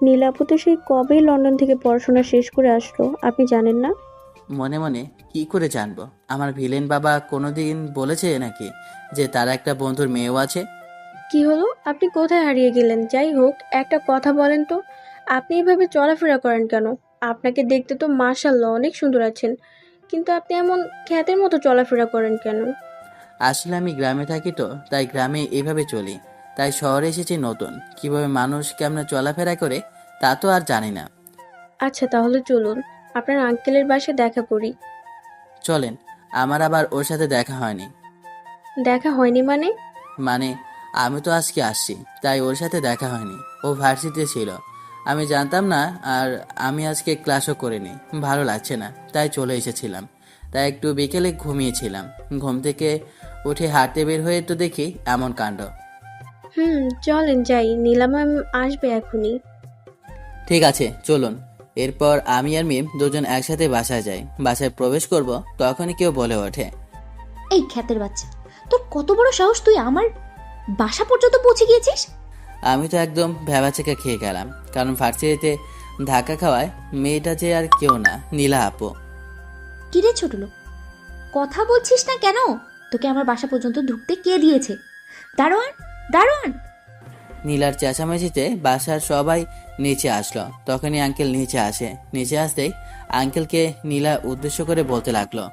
নীলা আপু তো সেই কবেই লন্ডন থেকে পড়াশোনা শেষ করে আসলো, আপনি জানেন না? মনে মনে কি করে জানবো? আমার ভিলেন বাবা কোনোদিন বলেছে নাকি যে তার একটা বন্ধুর মেয়েও আছে? কি হলো, আপনি কোথায় হারিয়ে গেলেন? যাই হোক, একটা কথা বলেন তো, আপনি এভাবে চলাফেরা করেন কেন? আপনাকে দেখতে তো মাশাআল্লাহ অনেক সুন্দর আছেন, কিন্তু আপনি এমন খ্যাতের মতো চলাফেরা করেন কেন? আসলে আমি গ্রামে থাকি তো, তাই গ্রামে এইভাবে চলি। তাই শহরে এসেছি নতুন, কিভাবে মানুষ কেমন চলাফেরা করে তা তো আর জানি না। আচ্ছা তাহলে চলুন, আপনার আঙ্কেলের বাসায় দেখা করি। চলেন। আমার আবার ওর সাথে দেখা হয়নি। দেখা হয়নি মানে? মানে, আমি তো আজকে আসছি, তাই ওর সাথে দেখা হয়নি। ও ভার্সিটিতে ছিল, আমি জানতাম না। আর আমি আজকে ক্লাসও করিনি, ভালো লাগছে না, তাই চলে এসেছিলাম। তাই একটু বিকেলে ঘুমিয়েছিলাম। ঘুম থেকে উঠে হাঁটতে বের হয়ে তো দেখি এমন কাণ্ড। চলেন যাই, নীলা ম্যাম আসবে এখনই। ঠিক আছে, চলুন। এরপর আমি আর মিম দুজন একসাথে বাসায় যাই। বাসায় প্রবেশ করব, তখনই কেউ বলে ওঠে, এই খ্যাতের বাচ্চা, তোর কত বড় সাহস, তুই আমার বাসা পর্যন্ত পৌঁছে গিয়েছিস? আমি তো একদম ভ্যাবাচেকা খেয়ে গেলাম, কারণ ভার্সিটিতে ধাক্কা খাওয়ায় মেয়েটা যে আর কেউ না, নীলা আপু। কিরে ছোট লোক, কথা বলছিস না কেন? তোকে আমার বাসা পর্যন্ত ঢুকতে কে দিয়েছে? দারোয়ান, দারোয়ান! নীলার চেঁচামেচিতে বাসার সবাই নিচে আসলো। তখনই আঙ্কেল নিচে আসে। নিচে আসতেই আঙ্কেলকে নীলা উদ্দেশ্য করে বলতে লাগলো,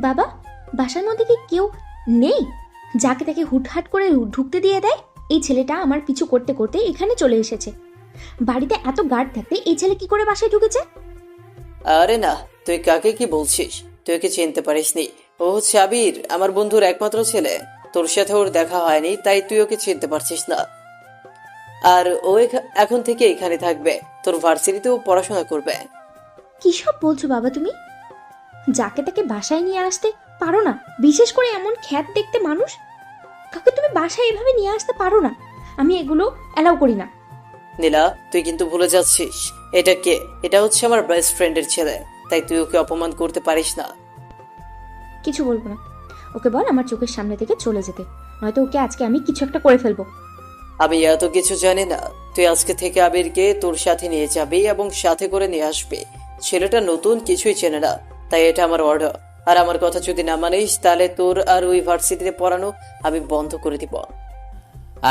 বাবা, বাসার মধ্যে কি কেউ নেই? যাকে তাকে হুটহাট করে ঢুকতে দিয়ে দেয়। এই ছেলেটা আমার পিছু করতে করতে এখানে চলে এসেছে। বাড়িতে এত গার্ড থাকতে এই ছেলে কি করে বাসায় ঢুকেছে? আরে না, তুই কাকে কি বলছিস? তুই ওকে চিনতে পারিসনি। ও হচ্ছে আবির, আমার বন্ধুর একমাত্র ছেলে। তোর সাথে ওর দেখা হয়নি, তাই তুই ওকে চিনতে পারছিস না। আর ও এখন থেকে এখানে থাকবে, তোর ভার্সিটিতেও পড়াশোনা করবে। কি সব বলছো বাবা তুমি? যাকে তাকে বাসায় নিয়ে আসতে পারো না? বিশেষ করে এমন খ্যাত দেখতে মানুষ কাউকে তুমি বাসায় এভাবে নিয়ে আসতে পারো না। আমি এগুলো অ্যালাউ করি না। নীলা, তুই কিন্তু ভুলে যাচ্ছিস। এটা কে? এটা হচ্ছে আমার বেস্ট ফ্রেন্ডের ছেলে, তাই তুই ওকে অপমান করতে পারিস না। কিছু বলবো না। ওকে বল আমার চোখের সামনে থেকে চলে যেতে, নয়তো ওকে আজকে আমি কিছু একটা করে ফেলবো। আমি এত কিছু জানি না। তুই আজকে থেকে আবিরকে তোর সাথে নিয়ে যাবি এবং সাথে করে নিয়ে আসবি। ছেলেটা নতুন, কিছুই চেনে না, তাই এটা আমার অর্ডার। আর আমার কথা যদি না মানিস, তাহলে তোর আর ওই ভার্সিটিতে পড়ানো আমি বন্ধ করে দিব।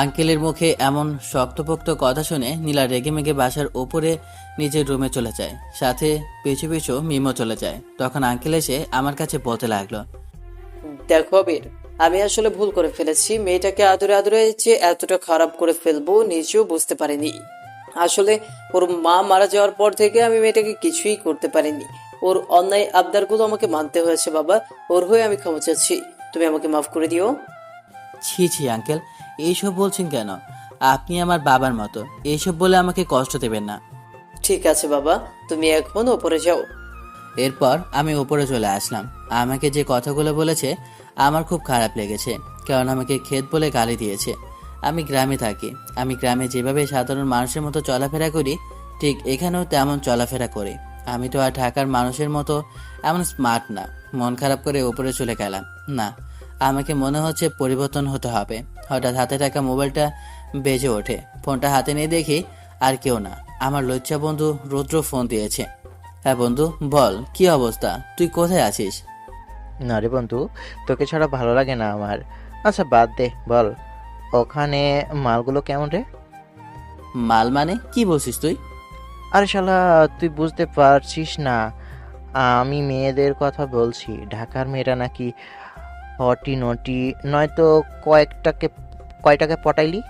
আঙ্কেলের মুখে এমন শক্তপোক্ত কথা শুনে নীলা রেগেমেগে বাসার ওপরে নিজের রুমে চলে যায়, সাথে পিছু পিছু মিমো চলে যায়। তখন আঙ্কেল এসে আমার কাছে বলতে লাগলো, দেখো আবির, আমি আসলে ভুল করে ফেলেছি। মেয়েটাকে আদরে আদরে যে এতটা খারাপ করে ফেলবো নিজেও বুঝতে পারিনি। আসলে ওর মা মারা যাওয়ার পর থেকে আমি মেয়েটাকে কিছুই করতে পারিনি। ওর অন্যায় আবদারগুলো আমাকে মানতে হয়েছে। বাবা, ওর হয়ে আমি ক্ষমা চাচ্ছি, তুমি আমাকে মাফ করে দিও। ছি ছি আঙ্কেল, এইসব বলছেন কেন? আপনি আমার বাবার মতো, এইসব বলে আমাকে কষ্ট দেবেন না। ঠিক আছে বাবা, তুমি এখন ওপরে যাও। এরপর আমি উপরে চলে আসলাম। আমাকে যে কথাগুলো বলেছে আমার খুব খারাপ লেগেছে, কারণ আমাকে ক্ষেত বলে গালি দিয়েছে। আমি গ্রামে থাকি, আমি গ্রামে যেভাবে সাধারণ মানুষের মতো চলাফেরা করি ঠিক এখানেও তেমন চলাফেরা করি। আমি তো আর ঢাকার মানুষের মতো এমন স্মার্ট না। মন খারাপ করে উপরে চলে গেলাম। না, আমাকে মনে হচ্ছে পরিবর্তন হতে হবে। হঠাৎ হাতে থাকা মোবাইলটা বেজে ওঠে। ফোনটা হাতে নিয়ে দেখি আর কেউ না, আমার লজ্জা বন্ধু রুদ্র ফোন দিয়েছে। হ্যাঁ বন্ধু, বল কি অবস্থা, তুই কোথায় আছিস? না রে বন্ধু, তোকে ছাড়া ভালো লাগে না আমার। আচ্ছা বাদ দে, বল ওখানে মালগুলো কেমন রে? মাল মানে কি বলছিস তুই? আরে শালা, তুই বুঝতে পারছিস না? আমি মেয়েদের কথা বলছি। ঢাকার মেয়েরা নাকি হটি নটি, নয়তো কয়টাকে পটাইলি?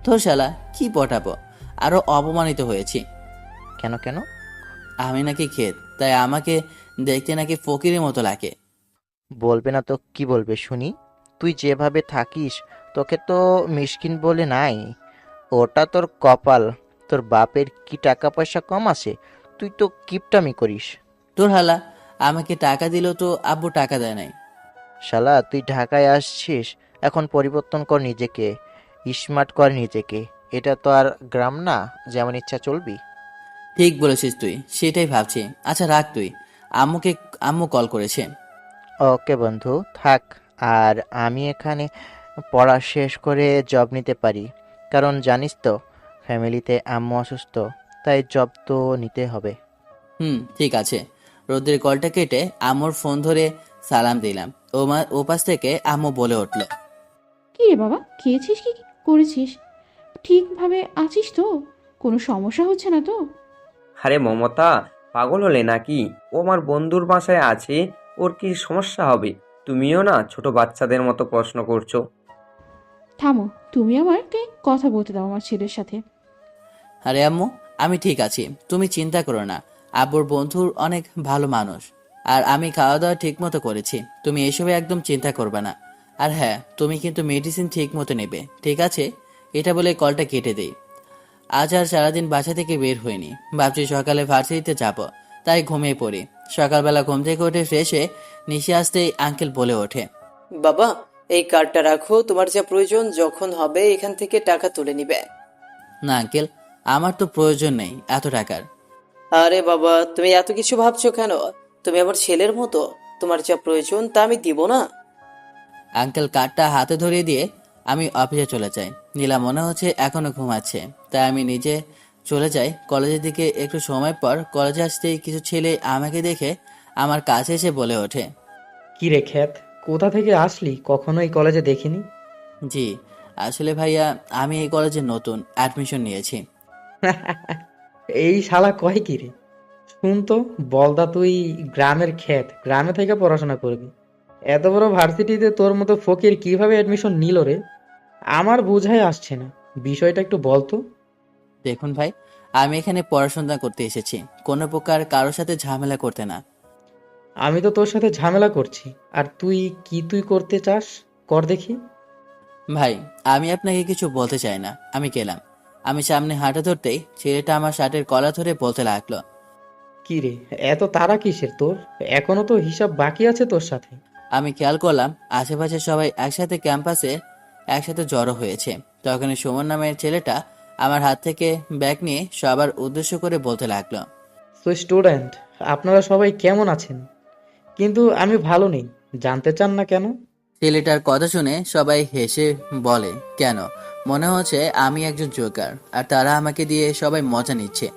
তোর শালা কি পটাবো, আরো অপমানিত হয়েছি। কেন কেন? আমি নাকি ক্ষেত, তাই আমাকে দেখতে নাকি ফকিরের মতো লাগে। বলবে না তো কি বলবে শুনি? তুই যেভাবে থাকিস তোকে তো মিশকিন বলে নাই। ওটা তোর কপাল। তোর বাপের কি টাকা পয়সা কম আছে? তুই তো কিপটামি করিস। তোর হালা, আমাকে টাকা দিলেও তো আব্বু টাকা দেয় নাই। শালা, তুই ঢাকায় আসছিস, এখন পরিবর্তন কর নিজেকে, স্মার্ট কর নিজেকে। এটা তো আর গ্রাম না, যেমন ইচ্ছা চলবি। ঠিক বলেছিস তুই, সেটাই ভাবছি। আচ্ছা রাখ তুই, আম্মু কল করেছে। ওকে বন্ধু, থাক। আর আমি এখানে পড়া শেষ করে জব নিতে পারি, কারণ জানিস তো ফ্যামিলিতে আম্মু অসুস্থ, তাই জব তো নিতে হবে। ঠিক আছে। রোদের কলটা কেটে আম্মুর ফোন ধরে সালাম দিলাম। ও পাশ থেকে আম্মু বলে উঠল, কি রে বাবা, খেয়েছিস কি করেছিস? ঠিকভাবে আছিস তো? কোনো সমস্যা হচ্ছে না তো? আরে মমতা, পাগল হলে নাকি? ও আমার বন্ধুর বাসায় আছে, ওর কি সমস্যা হবে? তুমিও না ছোট বাচ্চাদের মতো প্রশ্ন করছো। থামো, তুমি আমাকে কথা বলতে দাও আমার ছেলের সাথে। আরে আম্মু, আমি ঠিক আছি, তুমি চিন্তা করো না। আব্বুর বন্ধুর অনেক ভালো মানুষ, আর আমি খাওয়া দাওয়া ঠিক মতো করেছি। তুমি এসবে একদম চিন্তা করবে না। আর হ্যাঁ, তুমি কিন্তু মেডিসিন ঠিক মতো নেবে, ঠিক আছে? এটা বলে কলটা কেটে দেই। আজ আর সারাদিন বাসা থেকে বের হইনি। ভাবছি সকালে ভার্সিটিতে যাব, তাই ঘুমিয়ে পড়ি। সকালবেলা ঘুম থেকে উঠে ফ্রেশ হয়ে নিচে আসতেই আঙ্কেল বলে ওঠে, বাবা, এই কার্ডটা রাখো, তোমার যা প্রয়োজন যখন হবে এখান থেকে টাকা তুলে নিবে। না আঙ্কেল, আমার তো প্রয়োজন নেই এত টাকার। আরে বাবা, তুমি এত কিছু ভাবছো কেন? তুমি আমার ছেলের মতো, তোমার যা প্রয়োজন তা আমি দিব না? আঙ্কেল কার্ডটা হাতে ধরিয়ে দিয়ে আমি অফিসে চলে যাই। নীলা মনে হচ্ছে এখনো ঘুমাচ্ছে, তাই আমি নিজে চলে যাই কলেজের দিকে। একটু সময় পর কলেজে আসতেই কিছু ছেলে আমাকে দেখে আমার কাছে এসে বলে ওঠে, কি রে খ্যাত, কোথা থেকে আসলি? কখনো এই কলেজে দেখিনি। জি আসলে ভাইয়া, আমি এই কলেজে নতুন অ্যাডমিশন নিয়েছি। এই শালা কয় কি রে? শুন তো, বলদা তুই গ্রামের খ্যাত, গ্রামে থেকে পড়াশোনা করবি, এত বড় ভার্সিটিতে তোর মতো ফকির কিভাবে এডমিশন নিল রে? আমার বোঝাই আসছে না, বিষয়টা একটু বলতো। দেখুন ভাই, আমি এখানে পড়াশোনা করতে এসেছি, কোনো প্রকার কারোর সাথে ঝামেলা করতে না। আমি তো তোর সাথে ঝামেলা করছি, আর তুই করতে চাস? কর দেখি। ভাই, আমি আপনাকে কিছু বলতে চাই না, আমি গেলাম। আমি সামনে হাঁটা ধরতেই ছেলেটা আমার শার্টের কলা ধরে বলতে লাগলো, কি রে, এত তাড়া কিসের তোর? এখনো তো হিসাব বাকি আছে তোর সাথে। আমি খেয়াল করলাম আশেপাশে সবাই একসাথে ক্যাম্পাসে একসাথে জড়ো হয়েছে। তখনই সুমন নামের ছেলেটা আমার হাত থেকে ব্যাগ নিয়ে সবার উদ্দেশ্য করে বলতে লাগলো, তো স্টুডেন্ট, আপনারা সবাই কেমন আছেন? কিন্তু আমি ভালো নেই, জানতে চান না কেন? ছেলেটার কথা শুনে সবাই হেসে বলে, কেন? মনে হচ্ছে আমি একজন জোকার আর তারা আমাকে দিয়ে সবাই মজা নিচ্ছে।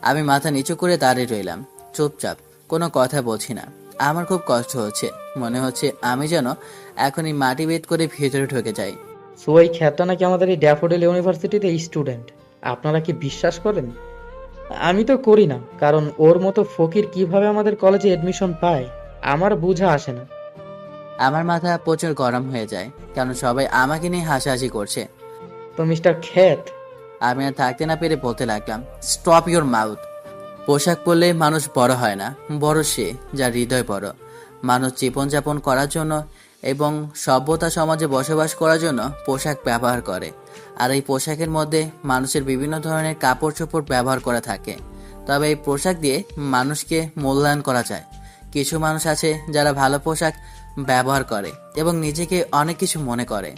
আমি মাথা নিচু করে দাঁড়িয়ে রইলাম, চুপচাপ, কোনো কথা বলছি না। আমার খুব কষ্ট হচ্ছে, মনে হচ্ছে আমি যেন এখনই মাটি বেদ করে ভিতরে ঢুকে যাই। সো এই খ্যাতটা নাকি আমাদের এই ড্যাফোডিল ইউনিভার্সিটিতে স্টুডেন্ট। আপনারা কি বিশ্বাস করেন? আমি তো করি না, কারণ ওর মতো ফকির কিভাবে আমাদের কলেজে এডমিশন পায় আমার বোঝা আসে না। আমার মাথা প্রচুর গরম হয়ে যায়, কারণ সবাই আমাকে নিয়ে হাসাহাসি করছে। তো মিস্টার খ্যাত, আমি আর থাকতে না পেরে বলতে লাগলাম, স্টপ ইওর মাউথ। পোশাক পরলে মানুষ বড় হয় না, বড় সে যার হৃদয় বড়। মানুষ জীবনযাপন করার জন্য এবং সভ্যতা সমাজে বসবাস করার জন্য পোশাক ব্যবহার করে। আর এই পোশাকের মধ্যে মানুষের বিভিন্ন ধরনের কাপড় চোপড় ব্যবহার করা থাকে। তবে এই পোশাক দিয়ে মানুষকে মূল্যায়ন করা যায়। কিছু মানুষ আছে যারা ভালো পোশাক ব্যবহার করে এবং নিজেকে অনেক কিছু মনে করে।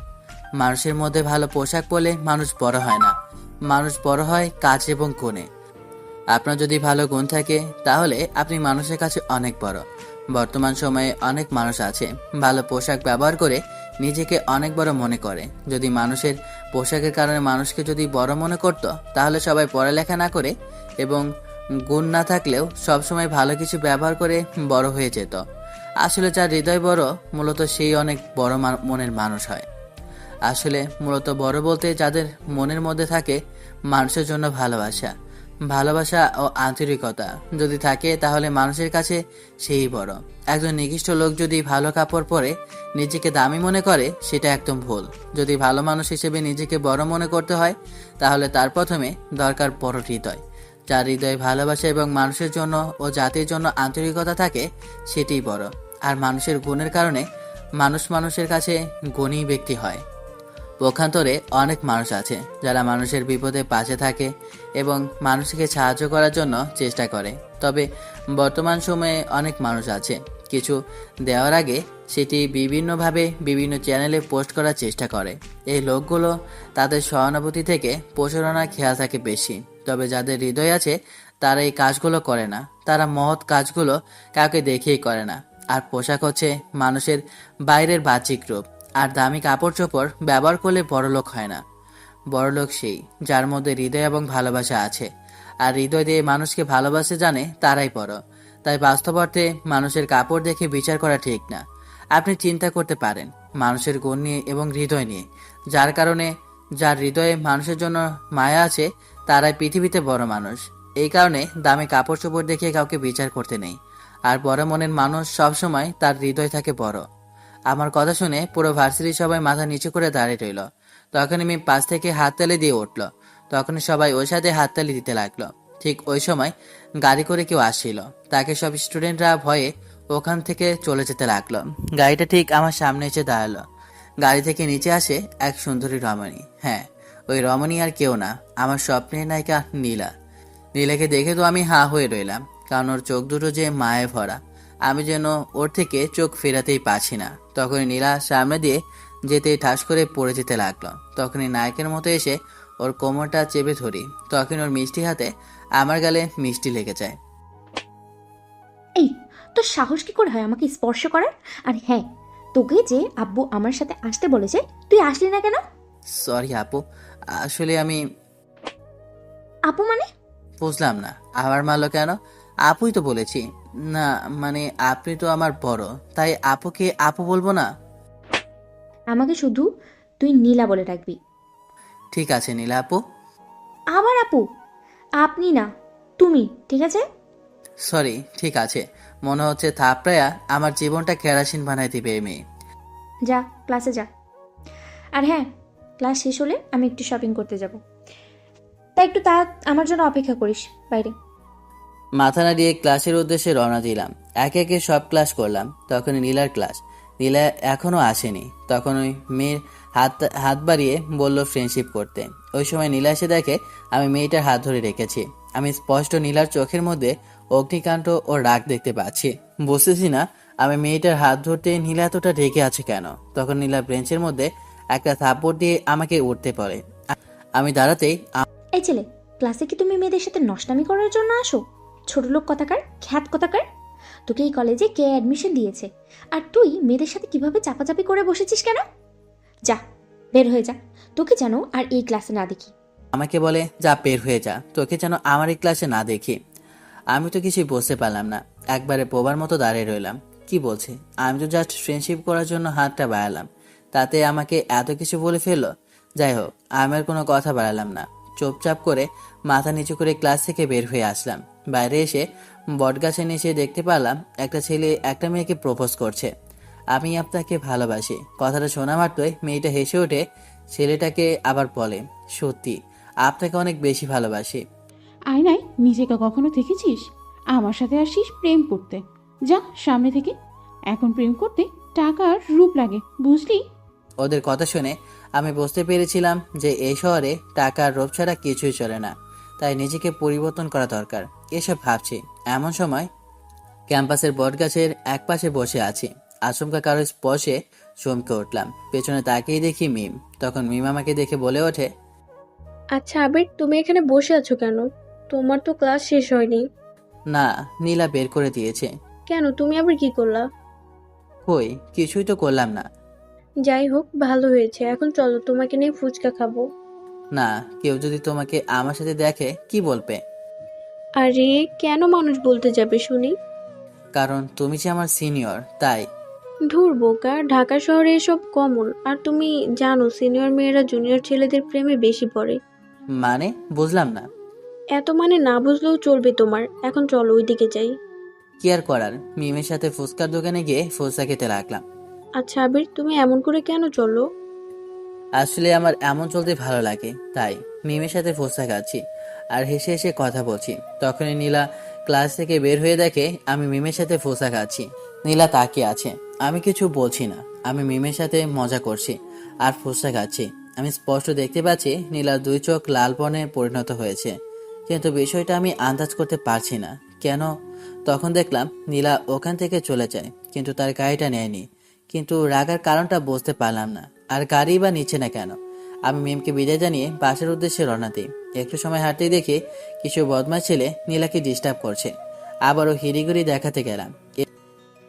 মানুষের মধ্যে ভালো পোশাক পরলে মানুষ বড় হয় না, মানুষ বড় হয় কাজ এবং গুণে। আপনার যদি ভালো গুণ থাকে তাহলে আপনি মানুষের কাছে অনেক বড়। বর্তমান সময়ে অনেক মানুষ আছে ভালো পোশাক ব্যবহার করে নিজেকে অনেক বড় মনে করে। যদি মানুষের পোশাকের কারণে মানুষকে যদি বড় মনে করত, তাহলে সবাই পড়ালেখা না করে এবং গুণ না থাকলেও সবসময় ভালো কিছু ব্যবহার করে বড় হয়ে যেত। আসলে যার হৃদয় বড়, মূলত সেই অনেক বড় মনের মানুষ হয়। আসলে মূলত বড় বলতে যাদের মনের মধ্যে থাকে মানুষের জন্য ভালোবাসা, ভালোবাসা ও আন্তরিকতা যদি থাকে, তাহলে মানুষের কাছে সেই বড়। একজন নির্দিষ্ট লোক যদি ভালো কাপড় পরে নিজেকে দামি মনে করে, সেটা একদম ভুল। যদি ভালো মানুষ হিসেবে নিজেকে বড় মনে করতে হয়, তাহলে তার প্রথমে দরকার বড় হৃদয়। যার হৃদয়ে ভালোবাসা এবং মানুষের জন্য ও জাতির জন্য আন্তরিকতা থাকে, সেটাই বড়। আর মানুষের গুণের কারণে মানুষের কাছে গুণী ব্যক্তি হয়। পক্ষান্তরে অনেক মানুষ আছে যারা মানুষের বিপদে পাশে থাকে এবং মানুষকে সাহায্য করার জন্য চেষ্টা করে। তবে বর্তমান সময়ে অনেক মানুষ আছে কিছু দেওয়ার আগে সেটি বিভিন্নভাবে বিভিন্ন চ্যানেলে পোস্ট করার চেষ্টা করে। এই লোকগুলো তাদের সহানুভূতি থেকে প্রচারণার খেয়াল থাকে বেশি। তবে যাদের হৃদয় আছে তারা এই কাজগুলো করে না, তারা মহৎ কাজগুলো কাউকে দেখেই করে না। আর পোশাক হচ্ছে মানুষের বাইরের বাহ্যিক রূপ। আর দামি কাপড় চোপড় ব্যবহার করলে বড়লোক হয় না। বড়লোক সেই যার মধ্যে হৃদয় এবং ভালোবাসা আছে। আর হৃদয় দিয়ে মানুষকে ভালোবাসে জানে, তারাই বড়। তাই বাস্তব অর্থে মানুষের কাপড় দেখে বিচার করা ঠিক না। আপনি চিন্তা করতে পারেন মানুষের গুণ নিয়ে এবং হৃদয় নিয়ে। যার হৃদয়ে মানুষের জন্য মায়া আছে, তারাই পৃথিবীতে বড় মানুষ। এই কারণে দামি কাপড় চোপড় দেখে কাউকে বিচার করতে নেই। আর বড় মনের মানুষ সবসময় তার হৃদয় থাকে বড়। আমার কথা শুনে পুরো ভার্সিটির সবাই মাথা নিচু করে দাঁড়িয়ে রইল। তখন আমি পাশ থেকে হাততালি দিয়ে উঠল। তখন সবাই ওই সাথে হাততালি দিতে লাগলো। ঠিক ওই সময় গাড়ি করে কেউ আসছিল। তাকে সব স্টুডেন্টরা ভয়ে ওখান থেকে চলে যেতে লাগলো। গাড়িটা ঠিক আমার সামনে এসে দাঁড়ালো। গাড়ি থেকে নিচে আসে এক সুন্দরী রমণী। হ্যাঁ, ওই রমণী আর কেউ না, আমার স্বপ্নের নায়িকা নীলা। নীলাকে দেখে তো আমি হা হয়ে রইলাম, কারণ ওর চোখ দুটো যে মায়ে ভরা। আমি যেন ওর থেকে চোখ ফেরাতেই পারছি না। তখনই নীলা সামনে দিয়ে যেতে ঠাস করে পড়ে যেতে লাগলো। তখনই নায়কের মতো এসে ওর কোমরটা চেপে ধরি। তখন ওর মিষ্টি হাতে আমার গালে মিষ্টি লেগে যায়। এই, তোর সাহস কি করে হয় আমাকে স্পর্শ করার? আর হ্যাঁ, তোকে যে আব্বু আমার সাথে আসতে বলেছে, তুই আসলি না কেন? সরি আপু, আসলে আমি আপু মানে? বুঝলাম না, আবার মারলো কেন? আপুই তো বলেছি। না মানে আপনি তো আমার বড়, তাই আপুকে আপু বলবো না? আমাকে শুধু তুই নীলা বলে ডাকবি। ঠিক আছে নীলা আপু। আবার আপু? আপনি না, তুমি, ঠিক আছে? সরি, ঠিক আছে। মনে হচ্ছে থাপড়ায়া আমার জীবনটা কেরাসিন বানাই দিবে এই মেয়ে। যা, ক্লাসে যা। আর হ্যাঁ, ক্লাস শেষ হলে আমি একটু শপিং করতে যাব। তাই একটু তা আমার জন্য অপেক্ষা করিস বাইরে। মাথা নাড়িয়ে ক্লাসের উদ্দেশ্যে রওনা দিলাম। একে একে সব ক্লাস করলাম। তখন নীলার ক্লাস। নীলা এখনো আসেনি। তখন ওই মেয়ের হাত হাত বাড়িয়ে বলল ফ্রেন্ডশিপ করতে। ওই সময় নীলা এসে দেখে আমি মেয়েটার হাত ধরে রেখেছি। আমি স্পষ্ট নীলার চোখের মধ্যে অগ্নিকাণ্ড ও রাগ দেখতে পাচ্ছি। বুঝতেছি না আমি মেয়েটার হাত ধরতে নীলা এতটা রেগে আছে কেন। তখন নীলা বেঞ্চের মধ্যে একটা থাপ্পড় দিয়ে আমাকে উঠতে পড়ে। আমি দাঁড়াতেই এই ছেলে, ক্লাসে কি তুমি মেয়েদের সাথে নষ্টামি করার জন্য আসো? ছোট লোক কথাকার, খ্যাত কথাকার। তোকে এই কলেজে কে অ্যাডমিশন দিয়েছে? আর তুই মেয়েদের সাথে কিভাবে চাপাচাপি করে বসেছিস কেন? যা, বের হয়ে যা, তোকে যেন আর এই ক্লাসে না দেখি। আমাকে বলে যা বের হয়ে যা, তোকে যেন আমার এই ক্লাসে না দেখি। আমি তো কিছুই বুঝতে পারলাম না। একবারে বোবার মতো দাঁড়িয়ে রইলাম। কি বলছে? আমি তো জাস্ট ফ্রেন্ডশিপ করার জন্য হাতটা বাড়ালাম, তাতে আমাকে এত কিছু বলে ফেললো। যাই হোক, আমি আর কোনো কথা বাড়ালাম না। চুপচাপ করে মাথা নিচু করে ক্লাস থেকে বের হয়ে আসলাম। বাইরে এসে বটগাছের নিচে দেখতে পেলাম একটা ছেলে একটা মেয়েকে প্রপোজ করছে। আমি আপনাকে ভালোবাসি কথাটা শোনা মাত্রই মেয়েটা হেসে ওঠে। ছেলেটাকে আবার বলে, সত্যি আপনাকে অনেক বেশি ভালোবাসি। আয়নায় নিজেকে কখনো দেখেছিস? আমার সাথে আসিস প্রেম করতে? যা সামনে থেকে। এখন প্রেম করতে টাকার রূপ লাগে, বুঝলি? ওদের কথা শুনে আমি বুঝতে পেরেছিলাম যে এই শহরে টাকার রূপ ছাড়া কিছুই চলে না, তাই নিজেকে পরিবর্তন করা দরকার। এসব ভাবছি এমন সময় ক্যাম্পাসের বটগাছের একপাশে বসে আছি। আচমকা কারো স্পর্শে চমকে উঠলাম। পেছনে তাকিয়ে দেখি মিম। তখন মিম আমাকে দেখে বলে ওঠে, আচ্ছা আবির, তুমি এখানে বসে আছো কেন? তোমার তো ক্লাস শেষ হয়নি। না, নীলা বের করে দিয়েছে। কেন, তুমি আবার কি করলা? কই, কিছুই তো করলাম না। যাই হোক, ভালো হয়েছে। এখন চলো, তোমাকে নিয়ে ফুচকা খাবো। না, কেউ যদি তোমাকে আমার সাথে দেখে কি বলবে? আরে কেন মানুষ বলতে যাবে শুনি? কারণ তুমি যে আমার সিনিয়র, তাই। ধুর বোকা, ঢাকা শহরে এসব কমন। আর তুমি জানো সিনিয়র মেয়েরা জুনিয়র ছেলেদের প্রেমে বেশি পড়ে। মানে বুঝলাম না। এত মানে না বুঝলেও চলবে তোমার। এখন চলো ওইদিকে যাই। কি আর করার, মিমের সাথে ফুচকার দোকানে গিয়ে ফুচকা খেতে লাগলাম। আচ্ছা আবির, তুমি এমন করে কেন চলো? আসলে আমার এমন চলতে ভালো লাগে, তাই মিমের সাথে ফুচকা খাচ্ছি আর হেসে হেসে কথা বলছি। তখনই নীলা ক্লাস থেকে বের হয়ে দেখে আমি মিমের সাথে ফুচকা খাচ্ছি। নীলা তাকিয়ে আছে। আমি কিছু বলছি না। আমি মিমের সাথে মজা করছি আর ফুচকা খাচ্ছি। আমি স্পষ্ট দেখতে পাচ্ছি নীলার দুই চোখ লাল বর্ণে পরিণত হয়েছে, কিন্তু বিষয়টা আমি আন্দাজ করতে পারছি না কেন। তখন দেখলাম নীলা ওখান থেকে চলে যায়, কিন্তু তার গাড়িটা নেয়নি। কিন্তু রাগার কারণটা বুঝতে পারলাম না। আর গাড়ি বা নিচ্ছে না কেন। আমি মিমকে বিদায় জানিয়ে বাসের উদ্দেশ্যে রওনা দিই। একটু সময় হাঁটতেই দেখি কিছু বদমাশ ছেলে নীলাকে ডিস্টার্ব করছে। আবারও হিড়িগুড়ি দেখাতে গেলাম।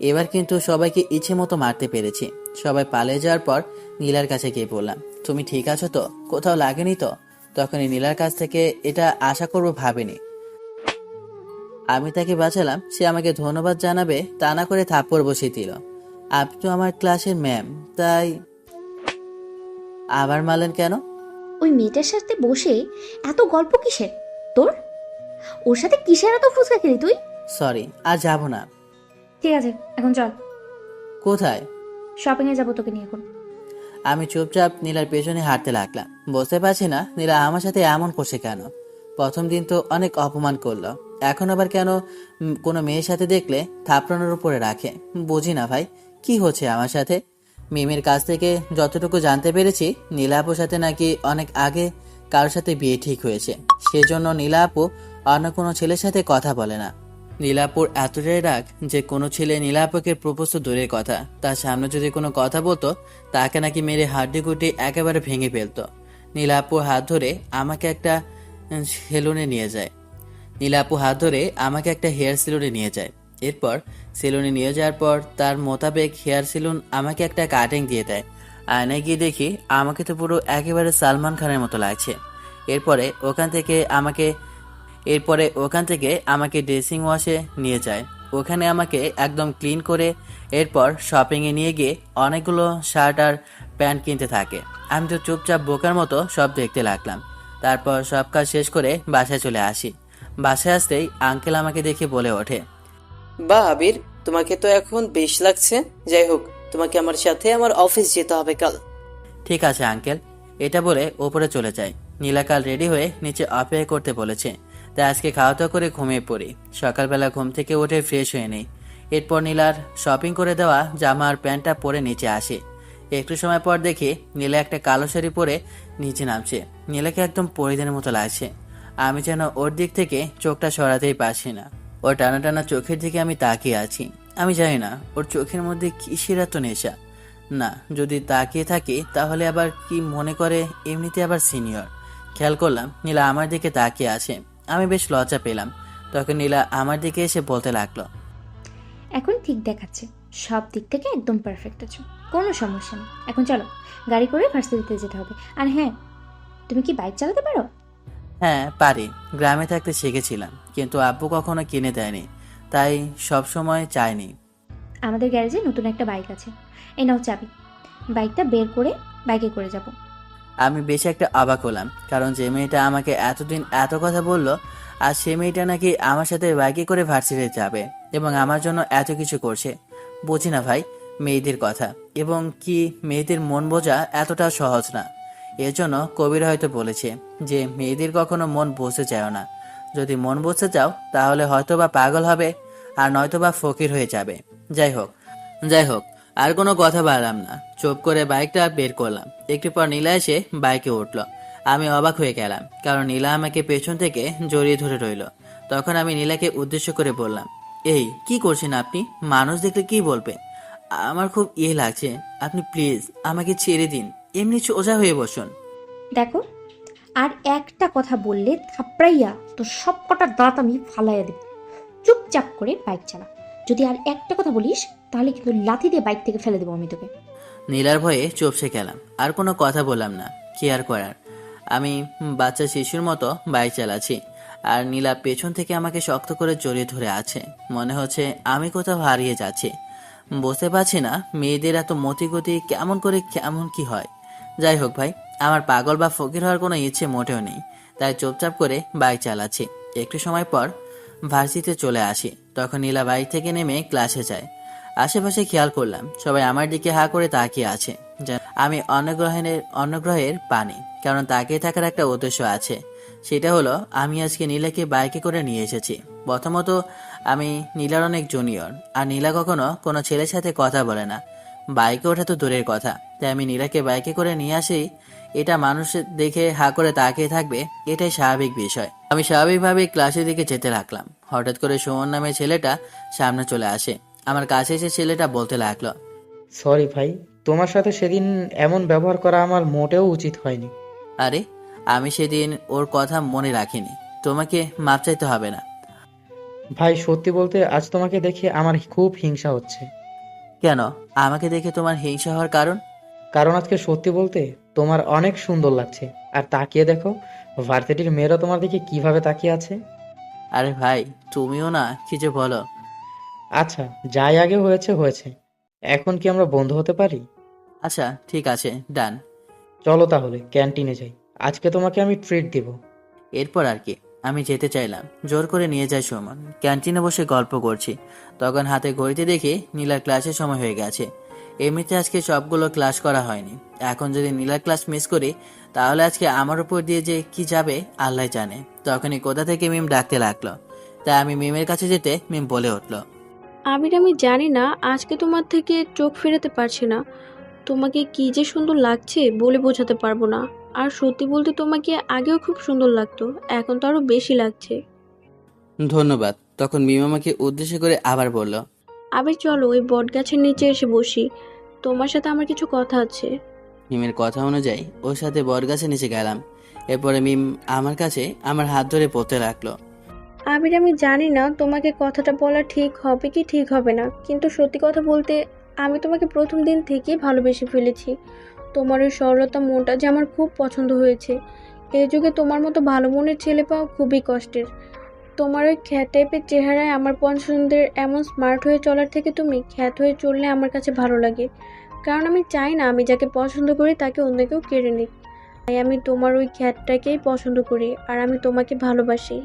এবার কিন্তু সবাইকে ইচ্ছে মতো মারতে পেরেছি। সবাই পালিয়ে যাওয়ার পর নীলার কাছে গিয়ে বললাম, তুমি ঠিক আছো তো? কোথাও লাগেনি তো? তখনই নীলার কাছ থেকে এটা আশা করবো ভাবিনি। আমি তাকে বাঁচালাম, সে আমাকে ধন্যবাদ জানাবে তা না করে থাপ্পড় বসিয়ে দিল। আপনি তো আমার ক্লাসের ম্যাম, তাই। আবার মারলেন কেন? ওই মেয়েটার সাথে বসে এত গল্প কিসের তোর? ওর সাথে কিসের এত ফুচকা খেলি তুই? সরি, আর যাব না। ঠিক আছে, এখন চল, কোথায়? শপিং এ যাবো তোকে নিয়ে এখন। আমি চুপচাপ নীলার পেছনে হাঁটতে লাগলাম। বুঝতে পারছি না নীলা আমার সাথে এমন করছে কেন। প্রথম দিন তো অনেক অপমান করলো, এখন আবার কেন কোনো মেয়ের সাথে দেখলে থাপড়ানোর উপরে রাখে। বুঝি না ভাই, কি হচ্ছে আমার সাথে। মিমের কাছ থেকে যতটুকু জানতে পেরেছি, নীলা আপুর সাথে নাকি অনেক আগে কারোর সাথে বিয়ে ঠিক হয়েছে। সেজন্য নীলা আপু অন্য কোনো ছেলের সাথে কথা বলে না। নীলাপুর এতটাই রাগ যে কোনো ছেলে নীলাপুকে প্রপোজ তো দূরের কথা, তার সামনে যদি কোনো কথা বলতো তাকে নাকি মেরে হাড্ডি গুটি একেবারে ভেঙে ফেলতো। নীলাপুর হাত ধরে আমাকে একটা সেলুনে নিয়ে যায়। নীলাপু হাত ধরে আমাকে একটা হেয়ার সেলুনে নিয়ে যায়। এরপর সেলুনে নিয়ে যাওয়ার পর তার মোতাবেক হেয়ার সেলুন আমাকে একটা কাটিং দিয়ে দেয়। আয়নায় গিয়ে দেখি আমাকে তো পুরো একেবারে সালমান খানের মতো লাগছে। এরপরে ওখান থেকে আমাকে ড্রেসিং ওয়াশে নিয়ে যায়। ওখানে আমাকে একদম ক্লিন করে এরপর শপিংয়ে নিয়ে গিয়ে অনেকগুলো শার্ট আর প্যান্ট কিনতে থাকে। আমি তো চুপচাপ বোকার মতো সব দেখতে লাগলাম। তারপর সব কাজ শেষ করে বাসায় চলে আসি। বাসায় আসতেই আঙ্কেল আমাকে দেখে বলে ওঠে, বাহ আবির, তোমাকে তো এখন বেশ লাগছে। যাই হোক, তোমাকে আমার সাথে আমার অফিস যেতে হবে কাল। ঠিক আছে আঙ্কেল। এটা বলে ওপরে চলে যায়। নীলা কাল রেডি হয়ে নিচে অপেক্ষা করতে বলেছে, তাই আজকে খাওয়া দাওয়া করে ঘুমিয়ে পড়ি। সকালবেলা ঘুম থেকে উঠে ফ্রেশ হয়ে নেই। এরপর নীলার শপিং করে দেওয়া জামা আর প্যান্টটা পরে নিচে আসে। একটু সময় পর দেখি নীলা একটা কালো শাড়ি পরে নিচে নামছে। নীলাকে একদম পরিধানের মতো লাগছে। আমি যেন ওর দিক থেকে চোখটা সরাতেই পারছি না। ওর টানা টানা চোখের দিকে আমি তাকিয়ে আছি। আমি জানি না ওর চোখের মধ্যে কিসের এত নেশা। না, যদি তাকিয়ে থাকি তাহলে আবার কি মনে করে এমনিতে আবার সিনিয়র। খেয়াল করলাম নীলা আমার দিকে তাকিয়ে আছে। আমি বেশ লজ্জা পেলাম। তখন নীলা আমার দিকে এসে বলতে লাগলো, এখন ঠিক দেখাচ্ছে, সব দিক থেকে একদম পারফেক্ট আছো, কোনো সমস্যা নেই। এখন চলো, গাড়ি করে ভার্সিটিতে যেতে হবে। আর হ্যাঁ, তুমি কি বাইক চালাতে পারো? হ্যাঁ পারি, গ্রামে থাকতে শিখেছিলাম, কিন্তু আব্বু কখনো কিনে দেয়নি, তাই সব সময় চাইনি। আমাদের গ্যারেজে নতুন একটা বাইক আছে, এই নাও চাবি। বাইকটা বের করে বাইকে করে যাব। আমি বেশ একটা অবাক হলাম, কারণ যে মেয়েটা আমাকে এতদিন এত কথা বললো, আর সে মেয়েটা নাকি আমার সাথে বাইকে করে ভার্সিটিতে যাবে এবং আমার জন্য এত কিছু করছে। বুঝি না ভাই মেয়েদের কথা, এবং কি মেয়েদের মন বোঝা এতটা সহজ না। এর জন্য কবির হয়তো বলেছে যে মেয়েদের কখনো মন বসতে চাও না। যদি মন বসতে চাও তাহলে হয়তো বা পাগল হবে, আর নয়তো বা ফকির হয়ে যাবে। যাই হোক, আর কোনো কথা বাড়লাম না, চুপ করে বাইকটা বের করলাম। একটু পর নীলা এসে বাইকে উঠলো। আমি অবাক হয়ে গেলাম, কারণ নীলা আমাকে পেছন থেকে জড়িয়ে ধরে রইল। তখন আমি নীলাকে উদ্দেশ্য করে বললাম, এই কি করছেন আপনি? মানুষ দেখলে কি বলবে? আমার খুব লাগছে, আপনি প্লিজ আমাকে ছেড়ে দিন, এমনি সোজা হয়ে বসুন। দেখো, আর একটা কথা বললে থাপড়াইয়া তো সব কটা দাঁত আমি ফালাইয়া দেব। চুপচাপ করে বাইক চালা। যদি আর একটা কথা বলিস তাহলে কিন্তু লাথি দিয়ে বাইক থেকে ফেলে দেবো আমি তোকে। নীলার ভয়ে চুপসে গেলাম, আর কোনো কথা বললাম না। কি আর করার, আমি বাচ্চা শিশুর মতো বাইক চালাচ্ছি, আর নীলা পেছন থেকে আমাকে শক্ত করে জড়িয়ে ধরে আছে। মনে হচ্ছে আমি কোথাও হারিয়ে যাচ্ছি। বুঝতে পারছি না মেয়েদের এত মতিগতি কেমন করে কেমন কি হয়। যাই হোক ভাই, আমার পাগল বা ফকির হওয়ার কোনো ইচ্ছে মোটেও নেই, তাই চুপচাপ করে বাইক চালাচ্ছি। একটু সময় পর ভার্সিটিতে চলে আসি। তখন নীলা বাইক থেকে নেমে ক্লাসে যায়। আশেপাশে খেয়াল করলাম সবাই আমার দিকে হা করে তাকিয়ে আছে, যেন আমি অন্য গ্রহের পানি। কারণ তাকিয়ে থাকার একটা উদ্দেশ্য আছে, সেটা হলো আমি আজকে নীলাকে বাইকে করে নিয়ে এসেছি। প্রথমত আমি নীলার অনেক জুনিয়র, আর নীলা কখনো কোনো ছেলের সাথে কথা বলে না, বাইকে ওঠা তো দূরের কথা। তাই আমি নীলাকে বাইকে করে নিয়ে আসি, এটা মানুষ দেখে হা করে তাকিয়ে থাকবে, এটাই স্বাভাবিক বিষয়। আমি স্বাভাবিকভাবে ক্লাসের দিকে যেতে লাগলাম। হঠাৎ করে সুমন নামের ছেলেটা সামনে চলে আসে। আমার কাছে এসে ছেলেটা বলতে লাগলো, সরি ভাই, তোমার সাথে সেদিন এমন ব্যবহার করা আমার মোটেও উচিত হয়নি। আরে আমি সেদিন ওর কথা মনে রাখিনি, তোমাকে মাপ চাইতে হবে না। ভাই সত্যি বলতে আজ তোমাকে দেখে আমার খুব হিংসা হচ্ছে। কেন আমাকে দেখে তোমার হিংসা হওয়ার কারণ? কারণ আজকে সত্যি বলতে তোমার অনেক সুন্দর লাগছে। আর তাকিয়ে দেখো, ভার্সিটির মেয়েরা তোমার দিকে কিভাবে তাকিয়ে আছে। আরে ভাই তুমিও না কিছু বলো। আচ্ছা, যাই আগে হয়েছে হয়েছে, এখন কি আমরা বন্ধু হতে পারি? আচ্ছা ঠিক আছে, ডান। চলো তাহলে ক্যান্টিনে যাই, আজকে তোমাকে আমি ট্রিট দিব। এরপর আর কি, আমি যেতে চাইলাম, জোর করে নিয়ে যায় সুমন। ক্যান্টিনে বসে গল্প করছি, তখন হাতে ঘড়িতে দেখি নীলার ক্লাসের সময় হয়ে গেছে। এমনিতে আজকে সবগুলো ক্লাস করা হয়নি, এখন যদি নীলার ক্লাস মিস করি তাহলে আজকে আমার উপর দিয়ে যে কি যাবে আল্লাহ জানে। তখনই কোথা থেকে মিম ডাকতে লাগলো, তাই আমি মিমের কাছে যেতে মিম বলে উঠলো, আবির, আমি জানি না আজকে তোমার থেকে চোখ ফেরাতে পারছি না। তোমাকে কি যে সুন্দর লাগছে বলে বোঝাতে পারবো না। আর সত্যি বলতে তোমাকে আগেও খুব সুন্দর লাগতো, এখন তো আরো বেশি লাগছে। ধন্যবাদ। তখন মিম আমাকে উদ্দেশ্য করে আবার বলল, আবির চলো ওই বট গাছের নিচে এসে বসি, তোমার সাথে আমার কিছু কথা আছে। মিমের কথা অনুযায়ী ওর সাথে বটগাছে নিচে গেলাম। এরপরে মিম আমার কাছে আমার হাত ধরে পড়তে লাগলো। আবির, আমি জানি না তোমাকে কথাটা বলা ঠিক হবে কি ঠিক হবে না, কিন্তু সত্যি কথা বলতে আমি তোমাকে প্রথম দিন থেকেই ভালোবেসে ফেলেছি। তোমার ওই সরলতা মনটা যে আমার খুব পছন্দ হয়েছে। এই যুগে তোমার মতো ভালো মনের ছেলে পাওয়া খুবই কষ্টের। তোমার ওই খ্যাত টাইপের চেহারায় আমার পছন্দের এমন স্মার্ট হয়ে চলার থেকে তুমি খ্যাত হয়ে চললে আমার কাছে ভালো লাগে। কারণ আমি চাই না আমি যাকে পছন্দ করি তাকে অন্য কেউ কেড়ে নিক। তাই আমি তোমার ওই খ্যাতটাকেই পছন্দ করি, আর আমি তোমাকে ভালোবাসি।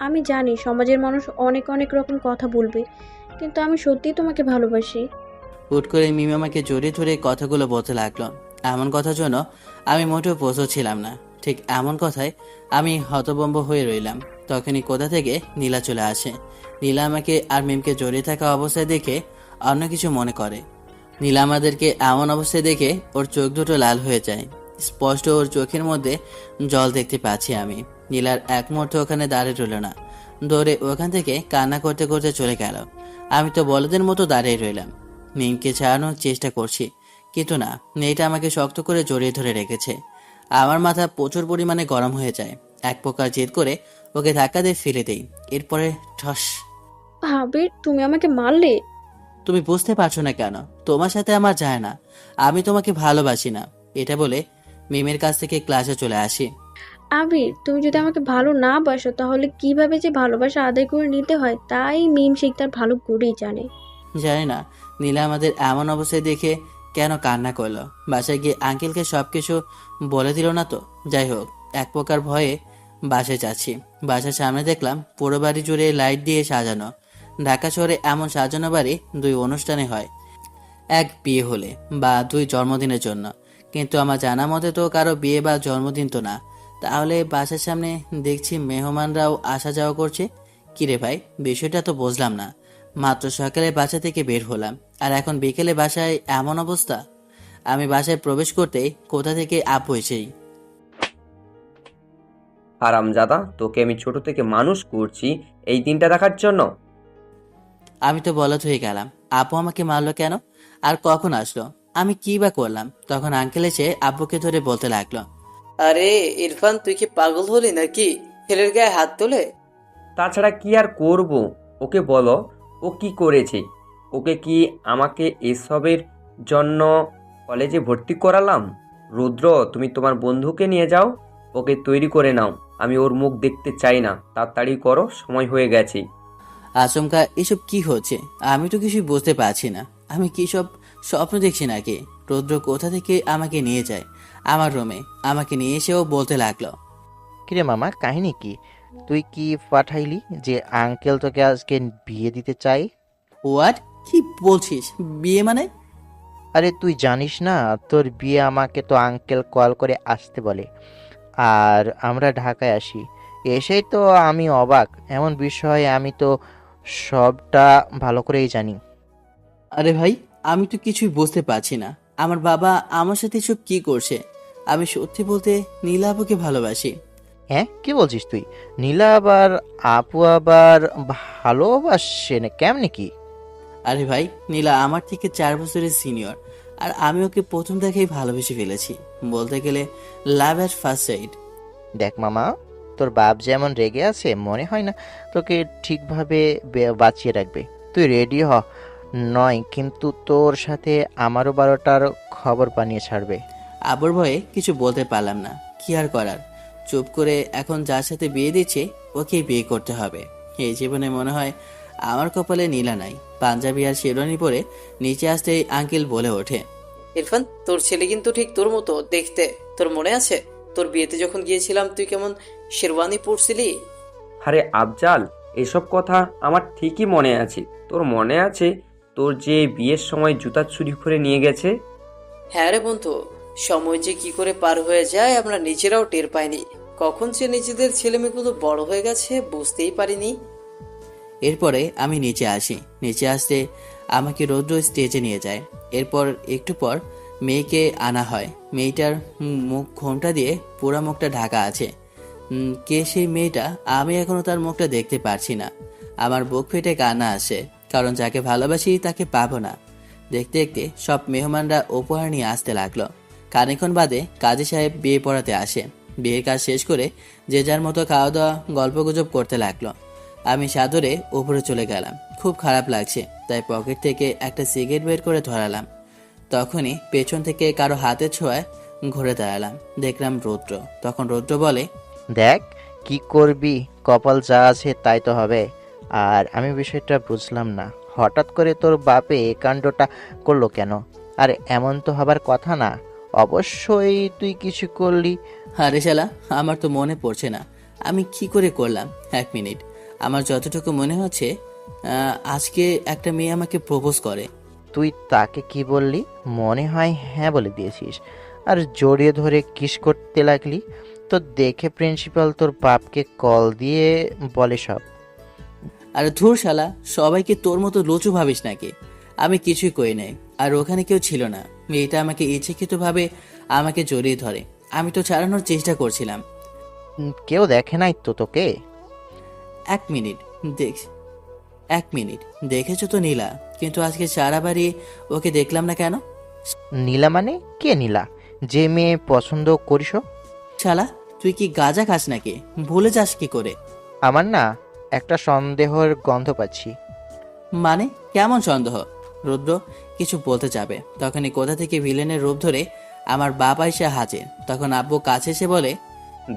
আমি জানি সমাজের মানুষ অনেক অনেক রকম কথা বলবে, কিন্তু আমি সত্যিই তোমাকে ভালোবাসি। হুট করে মিম আমাকে জড়িয়ে ধরে কথাগুলো বলতে লাগলো। এমন কথার জন্য আমি মোটেও প্রস্তুত ছিলাম না। ঠিক এমন কথায় আমি হতভম্ব হয়ে রইলাম। তখনই কোথা থেকে নীলা চলে আসে। নীলা আমাকে আর মিমকে জড়িয়ে থাকা অবস্থায় দেখে অন্য কিছু মনে করে। নীলা আমাদেরকে এমন অবস্থায় দেখে ওর চোখ দুটো লাল হয়ে যায়। স্পষ্ট ওর চোখের মধ্যে জল দেখতে পাচ্ছি আমি। নীলার এক মুহূর্ত ওখানে দাঁড়িয়ে রইল না, দৌড়ে ওখান থেকে কান্না করতে করতে চলে গেল। আমি তো বলদের মতো দাঁড়িয়ে রইলাম। মিমকে ছাড়ানোর চেষ্টা করছি, কিন্তু না, মেয়েটা আমাকে শক্ত করে জড়িয়ে ধরে রেখেছে। আমার মাথা প্রচুর পরিমাণে গরম হয়ে যায়। এক প্রকার জেদ করে ওকে ধাক্কা দিয়ে ফেলে দেই। এরপরে ঠস। আবির, তুমি আমাকে মারলে? তুমি বুঝতে পারছো না কেন? তোমার সাথে আমার যায় না, আমি তোমাকে ভালোবাসি না। এটা বলে মিমের কাছ থেকে ক্লাসে চলে আসি। আবির, তুমি যদি আমাকে ভালো না বাসো তাহলে কিভাবে যে ভালোবাসা আদায় করে নিতে হয় তাই মিম শিকদার ভালো করেই জানে। জানি না নীলা আমাদের এমন অবস্থায় দেখে কেন কান্না করলো। বাসায় গিয়ে আঙ্কেলকে সবকিছু বলে দিল না তো? যাই হোক, এক প্রকার ভয়ে বাসায় যাচ্ছি। বাসার সামনে দেখলাম পুরো বাড়ি জুড়ে লাইট দিয়ে সাজানো। ঢাকা শহরে এমন সাজানো বাড়ি 2 অনুষ্ঠানে হয়, এক বিয়ে হলে বা 2 জন্মদিনের জন্য। কিন্তু আমার জানা মতে তো কারো বিয়ে বা জন্মদিন তো না। তাহলে বাসার সামনে দেখছি মেহমানরাও আসা যাওয়া করছে। কিরে ভাই, বিষয়টা তো বুঝলাম না। মাত্র সকালে বাসা থেকে বের হলাম, আর এখন বিকেলে বাসায় এমন অবস্থা। আমি বাসায় প্রবেশ করতেই কোথা থেকে আপু এসেই। হারামজাদা, তোকে আমি ছোট থেকে মানুষ করছি এই দিনটা দেখার জন্য। আমি তো বলদ হয়ে গেলাম। আপু আমাকে মারলো কেন? আর কখন আসলো? আমি কি বা করলাম? তখন আঙ্কেল এসে আব্বুকে ধরে বলতে লাগলো, আরে ইরফান, তুই কি পাগল হলি নাকি? ছেলের গায়ে হাত তোলে? তাছাড়া কি আর করব? ওকে বলো ও কি করেছে। ওকে কি আমাকে এসবের জন্য কলেজে ভর্তি করালাম? রুদ্র, তুমি তোমার বন্ধুকে নিয়ে যাও, ওকে তৈরি করে নাও। আমি ওর মুখ দেখতে চাই না। তাড়াতাড়ি করো, সময় হয়ে গেছে। আচমকা এসব কি হচ্ছে? আমি তো কিছুই বুঝতে পারছি না। আমি কি সব স্বপ্ন দেখছি নাকি? রুদ্র কোথা থেকে আমাকে নিয়ে যায় আমার রুমে। আমাকে নিয়ে এসেও বলতে লাগলো, কিরে মামা, কাহিনী কি? তুই কি পাঠাইলি যে আঙ্কেল তোকে আজকে বিয়ে দিতে চাই? হোয়াট? কি বলছিস? বিয়ে মানে? আরে তুই জানিস না, তোর বিয়ে আমাকে তো আঙ্কেল কল করে আসতে বলে, আর আমরা ঢাকায় আসি। এসেই তো আমি অবাক। এমন বিষয় আমি তো সবটা ভালো করেই জানি। আরে ভাই, আমি তো কিছুই বুঝতে পারছি না। আমার বাবা আমার সাথে এসব কি করছে? আমি সত্যি বলতে নীলা আপুকে ভালোবাসি। হ্যাঁ, কি বলছিস তুই? নীলা আবার আপু আবার ভালোবাসে না? কেমনে কি? আরে ভাই, নীলা আমার থেকে 4 বছরের সিনিয়র, আর আমি ওকে প্রথম দেখেই ভালোবেসে ফেলেছি। বলতে গেলে লাভ অ্যাট ফার্স্ট সাইট। দেখ মামা, তোর বাপ যেমন রেগে আছে, মনে হয় না তোকে ঠিকভাবে বাঁচিয়ে রাখবে। তুই রেডি হ, নয় কিন্তু তোর সাথে আমারও 12টার খবর বানিয়ে ছাড়বে। আবর ভয়ে কিছু বলতে পারলাম না। কি আর করার, চুপ করে এখন যার সাথে বিয়ে দিচ্ছে ওকেই বিয়ে করতে হবে। এই জীবনে মনে হয় আমার কপালে নীলা নাই। পাঞ্জাবি আর শেরওয়ানি পরে নিচে আসতেই আঙ্কেল বলে ওঠে, ইরফান, তোর ছেলে কিন্তু ঠিক তোর মতো দেখতে। তোর মনে আছে তোর বিয়েতে যখন গিয়েছিলাম তুই কেমন শেরওয়ানি পরছিলি? আরে আফজাল, এসব কথা আমার ঠিকই মনে আছে। তোর মনে আছে তোর যে বিয়ের সময় জুতা চুরি করে নিয়ে গেছে? হ্যাঁ রে বন্ধু, সময় যে কি করে পার হয়ে যায় আমরা নিজেরাও টের পাইনি। কখন যে নিজেদের ছেলেমেয়েগুলো বড় হয়ে গেছে বুঝতেই পারিনি। এরপরে আমি নিচে আসি। নিচে আসতে আমাকে রৌদ্র স্টেজে নিয়ে যায়। এরপর একটু পর মেয়েকে আনা হয়। মেয়েটার মুখ ঘোমটা দিয়ে পুরো মুখটা ঢাকা আছে। কে সেই মেয়েটা? আমি এখনো তার মুখটা দেখতে পারছি না। আমার বুক ফেটে কান্না আসে, কারণ যাকে ভালোবাসি তাকে পাবো না। দেখতে দেখতে সব মেহমানরা উপহার নিয়ে আসতে লাগলো। খানিকক্ষণ বাদে কাজী সাহেব বিয়ে পড়াতে আসে। বিয়ের কাজ শেষ করে যে যার মতো খাওয়া দাওয়া গল্পগুজব করতে লাগলো। আমি সাদরে উপরে চলে গেলাম। খুব খারাপ লাগছে, তাই পকেট থেকে একটা সিগারেট বের করে ধরালাম। তখনই পেছন থেকে কারো হাতের ছোঁয়ায় ঘুরে দাঁড়ালাম। দেখলাম রৌদ্র। তখন রৌদ্র বলে, দেখ, কি করবি, কপাল যা আছে তাই তো হবে। আর আমি বিষয়টা বুঝলাম না, হঠাৎ করে তোর বাপে এই কাণ্ডটা করলো কেন? আর এমন তো হবার কথা না। অবশ্যই তুই কিছু করলি। আরে শালা, আমার তো মনে পড়ছে না আমি কি করে করলাম। 1 মিনিট। আমার যতটুকু মনে হচ্ছে আজকে একটা মেয়ে আমাকে প্রপোজ করে। তুই তাকে কি বললি? মনে হয় হ্যাঁ বলে দিয়েছিস, আর জড়িয়ে ধরে কিস করতে লাগলি। তো দেখে প্রিন্সিপাল তোর বাপকে কল দিয়ে বলে সব। আরে ধুর শালা, সবাইকে তোর মতো লুচু ভাবিস নাকি? আমি কিছুই করি নাই, আর ওখানে কেউ ছিল না। মেয়েটা আমাকে ইচ্ছাকৃতভাবে আমাকে জড়িয়ে ধরে। আমি তো ছাড়ানোর চেষ্টা করছিলাম। কেউ দেখে নাই তো তোকে? এক মিনিট, দেখ, এক মিনিট, দেখেছো তো নীলা, কিন্তু আজকে সারা বাড়ি ওকে দেখলাম না কেন? নীলা মানে কে নীলা? যে মেয়ে পছন্দ করিস? শালা, তুই কি গাঁজা খাস নাকি? ভুলে যাস কি করে? আমার না একটা সন্দেহের গন্ধ পাচ্ছি। মানে কেমন সন্দেহ? রুদ্র কিছু বলতে যাবে, তখনই কোথা থেকে ভিলেনের রূপ ধরে আমার বাবা এসে হাজির। তখন আব্বু কাছে এসে বলে,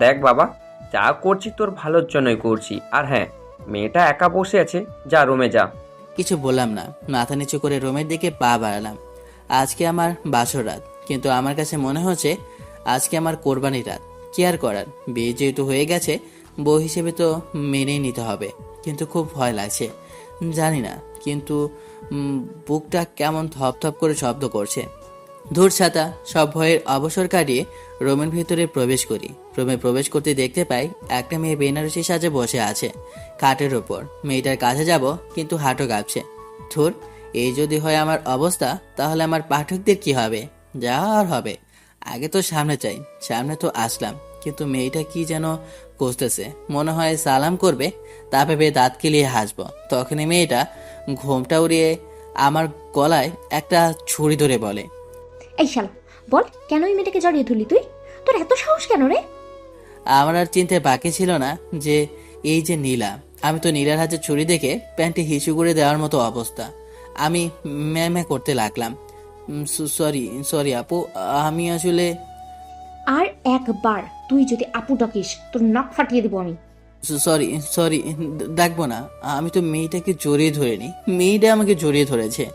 দেখ বাবা, যা করছি তোর ভালোর জন্যই করছি। আর হ্যাঁ, মেয়েটা একা বসে আছে, যা রুমে যা। কিছু বললাম না, মাথা নিচু করে রুমের দিকে পা বাড়ালাম। আজকে আমার বাসর রাত, কিন্তু আমার কাছে মনে হচ্ছে আজকে আমার কোরবানির রাত। কি আর করার, বিয়ে যেহেতু হয়ে গেছে, বউ হিসেবে তো মেনেই নিতে হবে। কিন্তু খুব ভয় লাগছে, জানি না, কিন্তু বুকটা কেমন থপ করে শব্দ করছে। ধূর ছাতা, সব ভয়ের অবসর কাটিয়ে রুমের ভিতরে প্রবেশ করি। রুমে প্রবেশ করতে দেখতে পাই একটা মেয়ে বেনারসি সাজে বসে আছে খাটের ওপর। মেয়েটার কাছে যাব, কিন্তু হাঁটু কাঁপছে। ধুর, এই যদি হয় আমার অবস্থা, তাহলে আমার পাঠকদের কি হবে? যা আর হবে। আগে তো সামনে চাই, সামনে তো আসলাম, কিন্তু মেয়েটা কি যেন খুঁজতেছে। মনে হয় সালাম করবে, তা ভেবে দাঁত কিলিয়ে হাসবো। তখনই মেয়েটা ঘোমটা উড়িয়ে আমার গলায় একটা ছুরি ধরে বলে, এই শালা, বল কেন ওই মেয়েটাকে জড়িয়ে ধরলি তুই? তোর এত সাহস কেন রে? আমার আর চিনতে বাকি ছিল না যে এই যে নীলা। আমি তো নীলার হাতে ছুরি দেখে প্যান্টে হিসু করে দেওয়ার মতো অবস্থা। আমি ম্যামে করতে লাগলাম, সরি সরি আপু, আমি আসলে আর একবার তুই যদি আপু ডাকিস তোর নাক ফাটিয়ে দেবো আমি। সরি সরি, ডাকবো না। আমি তো মেয়েটাকে জড়িয়ে ধরিনি, মেয়েটা আমাকে জড়িয়ে ধরেছে।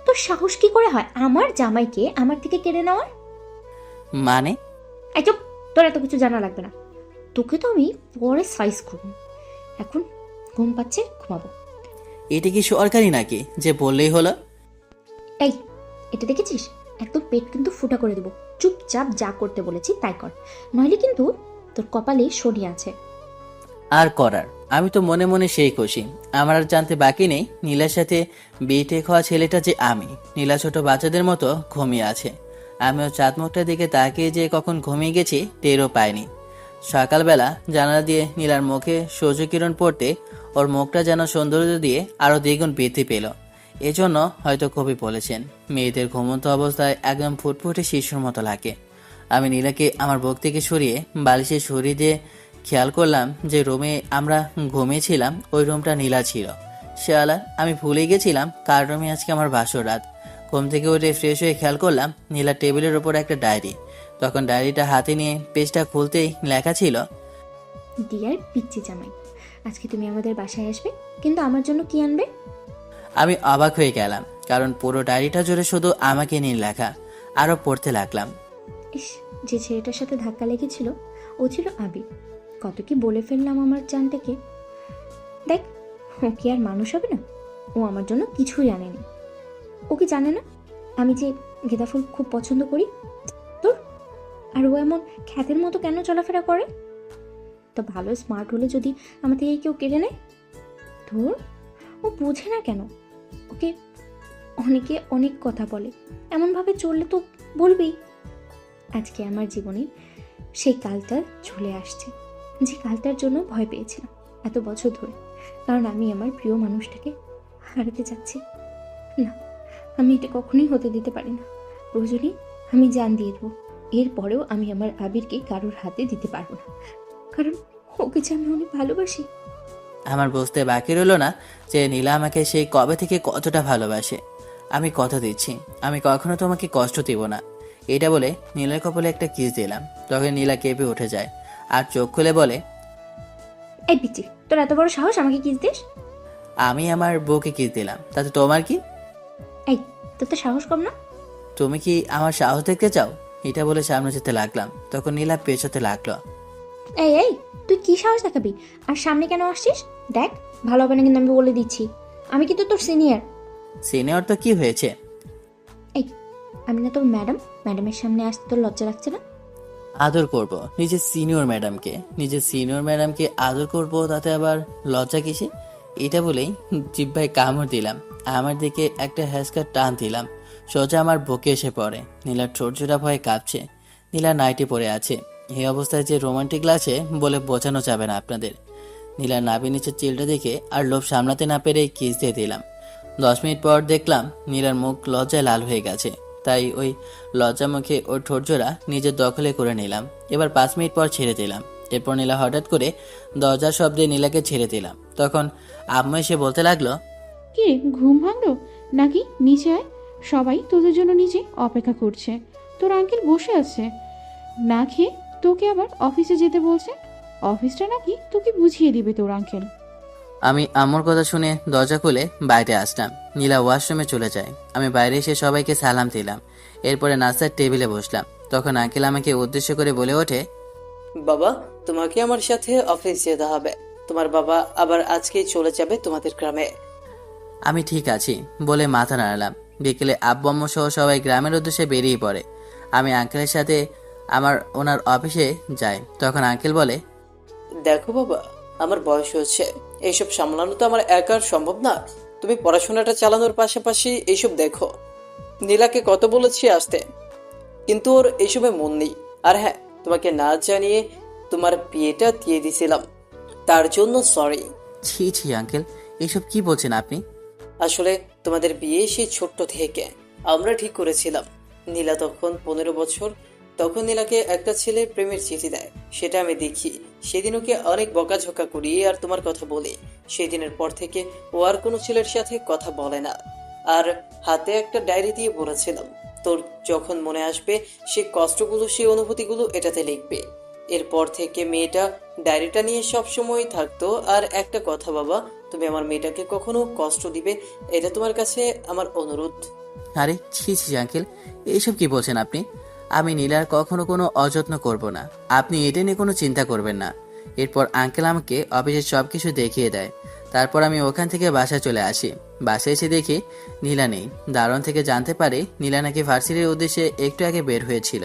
তোর সাহস কি করে হয় আমার জামাইকে আমার থেকে কেড়ে নেওয়ার? মানে? এই চুপ, তোর এত কিছু জানা লাগবে না। তোকে তো আমি পরে সাইজ করব। এখন ঘুম পাচ্ছে, ঘুমাবো। এটা কি সরকারি নাকি যে বললেই হলো? এই, এটা দেখেছিস? একদম পেট কিন্তু ফুটা করে দেবো। চুপচাপ যা করতে বলেছি তাই কর, নইলে কিন্তু তোর কপালে শনি আছে। আর করার, আমি তো মনে মনে সেই খুশি। আমার আর জানতে বাকি নেই নীলার সাথে বিয়ে হওয়া ছেলেটা যে আমি। নীলা ছোট বাচ্চাদের মতো ঘুমিয়ে আছে। আমিও চাঁদ মুখটার দিকে তাকিয়ে যে কখন ঘুমিয়ে গেছি টেরও পাইনি। সকালবেলা জানালা দিয়ে নীলার মুখে সূর্যকিরণ পড়তে ওর মুখটা যেন সৌন্দর্য দিয়ে আরো দ্বিগুণ বৃদ্ধি পেল। এজন্য হয়তো কবি বলেছেন, মেয়েদের ঘুমন্ত অবস্থায় একদম ফুটফুটে শিশুর মতো লাগে। আমি নীলাকে আমার বুক থেকে সরিয়ে বালিশে সরিয়ে দিয়ে খেয়াল করলাম যে রুমে আমরা ঘুমিয়েছিলাম ওই রুমটা নীলা ছিল। শালা, আমি ভুলে গেছিলাম কার রুমে আজকে আমার বাসর রাত। ঘুম থেকে উঠে ফ্রেশ হয়ে খেয়াল করলাম নীলার টেবিলের ওপর একটা ডায়েরি। তখন ডায়েরিটা হাতে নিয়ে পেজটা খুলতেই লেখা ছিল, ডিয়ার পিচ্চি জামাই, আজকে তুমি আমাদের বাসায় আসবে, কিন্তু আমার জন্য কি আনবে? আমি অবাক হয়ে গেলাম, কারণ পুরো ডায়েরিটা জুড়ে শুধু আমাকে নিয়ে লেখা। আরও পড়তে লাগলাম। ইস, যে ছেলেটার সাথে ধাক্কা লেগেছিল ও ছিল আবির। কত কি বলে ফেললাম আমার জানটাকে। দেখ, ও কি আর মানুষ হবে না? ও আমার জন্য কিছুই আনেনি। ও কি জানে না আমি যে গেঁদা ফুল খুব পছন্দ করি? তোর আর ও এমন খ্যাতের মতো কেন চলাফেরা করে? তো ভালো স্মার্ট হলে যদি আমার থেকে কেউ কেড়ে নেয়? ধুর, ও বোঝে না কেন? ওকে অনেকে অনেক কথা বলে, এমনভাবে চললে তো বলবেই। আজকে আমার জীবনে সেই কালটা চলে আসছে, যে কালটার জন্য ভয় পেয়েছিলাম এত বছর ধরে। কারণ আমি আমার প্রিয় মানুষটাকে হারাতে চাচ্ছি না। আমি এটা কখনোই হতে দিতে পারি না। প্রয়োজনে আমি জান দিয়ে দেবো। এরপরেও আমি আমার আবিরকে কারোর হাতে দিতে পারবো না, কারণ ওকে যে আমি অনেক ভালোবাসি। আমার বুঝতে বাকি রইল না যে নীলা আমাকে সেই কবে থেকে কতটা ভালোবাসে। আমি কথা দিচ্ছি, আমি কখনো তোমাকে কষ্ট দেব না। এটা বলে নীলার কপালে একটা কিস দিলাম। তখন নীলা কেঁপে উঠে যায় আর চোখ খুলে বলে, এই পিচ্চি, তোর এত বড় সাহস আমাকে কিস দিস? আমি আমার বউকে কিস দিলাম, তাতে তোমার কি? এই, তোর তো সাহস কম না? তুমি কি আমার সাহস দেখতে চাও? এটা বলে সামনে যেতে লাগলাম, তখন নীলা পেছোতে লাগলো। এই এই, তুই কি সাহস দেখাবি? আর সামনে কেন আসছিস? দেখ, ভালো হবে না কিন্তু আমি বলে দিচ্ছি। আমি কিন্তু তোর সিনিয়র। সিনিয়র তো কি হয়েছে? এই, আমি না তোর ম্যাডাম? ম্যাডামের সামনে আসতে তোর লজ্জা লাগছে না? আদর করব নিজের সিনিয়র ম্যাডামকে আদর করব, তাতে আবার লজ্জা কিসে? এটা বলেই জিহ্বায় কামড় দিলাম। আমার দিকে একটা হ্যাসকার টান দিলাম, সোজা আমার বুকে এসে পড়ে। নীলার ঠোঁটজোড়া ভয়ে কাঁপছে। নীলা নাইটি পরে আছে। এই অবস্থায় যে রোমান্টিক লাগছে বলে বোঝানো যাবে না আপনাদের। নীলার নাভি নিচের চিলটা দেখে আর লোভ সামলাতে না পেরে কিস দিয়ে দিলাম। 10 মিনিট পর দেখলাম নীলার মুখ লজ্জায় লাল হয়ে গেছে। তাই ওই লজ্জা মুখে ওর ঠোঁটজোড়া নিজের দখলে করে নিলাম। এবার 5 মিনিট পর ছেড়ে দিলাম। এরপর নীলা হঠাৎ করে দরজার শব্দে নীলাকে ছেড়ে দিলাম। তখন আম্মু এসে বলতে লাগলো, কি রে, ঘুম ভাঙলো নাকি? নিচে আয়, সবাই তোদের জন্য নিচে অপেক্ষা করছে। তোর আঙ্কেল বসে আছে না খেয়ে, তোকে আবার অফিসে যেতে বলছে। অফিসটা নাকি তোকে বুঝিয়ে দিবে তোর আঙ্কেল। আমি আম্মুর কথা শুনে দরজা খুলে বাইরে আসলাম। নীলা ওয়াশরুমে চলে যায়। আমি বাইরে এসে সবাইকে সালাম দিলাম। এরপরে নাস্তার টেবিলে বসলাম। তখন আঙ্কেল আমাকে উদ্দেশ্য করে বলে ওঠে, বাবা, তোমাকে আমার সাথে অফিস যেতে হবে। তোমার বাবা আবার আজকেই চলে যাবে তোমাদের গ্রামে। আমি ঠিক আছি বলে মাথা নাড়ালাম। বিকেলে আব্বু আম্মু সহ সবাই গ্রামের উদ্দেশ্যে বেরিয়ে পড়ে। আমি আঙ্কেলের সাথে ওনার অফিসে যাই। তখন আঙ্কেল বলে, দেখো বাবা, আমার বয়স হচ্ছে, এইসব সামলানো তো আমার একার সম্ভব না। তুমি পড়াশোনাটা চালানোর পাশাপাশি এইসব দেখো। নীলাকে কত বলেছি আসতে, কিন্তু ওর এইসবে মন নেই। আর হ্যাঁ, তোমাকে না জানিয়ে তোমার বিয়েটা দিয়ে দিছিলাম, তার জন্য সরি। ছি ছি আঙ্কেল, এইসব কি বলছেন আপনি? আসলে তোমাদের বিয়ে সেই ছোট্ট থেকে আমরা ঠিক করেছিলাম। নীলা তখন 15 বছর। তখন নীলাকে একটা ছেলে প্রেমের চিঠি দেয়, সেটা আমি দেখি। সেদিন ওকে অনেক বকাঝকা করি আর তোমার কথা বলি। সেই দিনের পর থেকে ও আর কোনো ছেলের সাথে কথা বলে না। আর হাতে একটা ডায়েরি দিয়ে বলেছিলাম, তোর যখন মনে আসবে সে কষ্টগুলো, সেই অনুভূতিগুলো এটাতে লিখবে। এরপর থেকে মেয়েটা ডায়েরিটা নিয়ে সব সময় থাকতো। আর একটা কথা বাবা, তুমি আমার মেয়েটাকে কখনো কষ্ট দিবে, এটা তোমার কাছে আমার অনুরোধ। আরে ছি ছি আঙ্কেল, এইসব কি বলছেন আপনি? আমি নীলার কখনো কোনো অযত্ন করব না, আপনি এটা নিয়ে কোনো চিন্তা করবেন না। এরপর আঙ্কেল আমাকে অফিসের সব কিছু দেখিয়ে দেয়। তারপর আমি ওখান থেকে বাসায় চলে আসি। বাসায় এসে দেখি নীলা নেই। দারোয়ান থেকে জানতে পারি নীলা নাকি ভার্সিটির উদ্দেশ্যে একটু আগে বের হয়েছিল।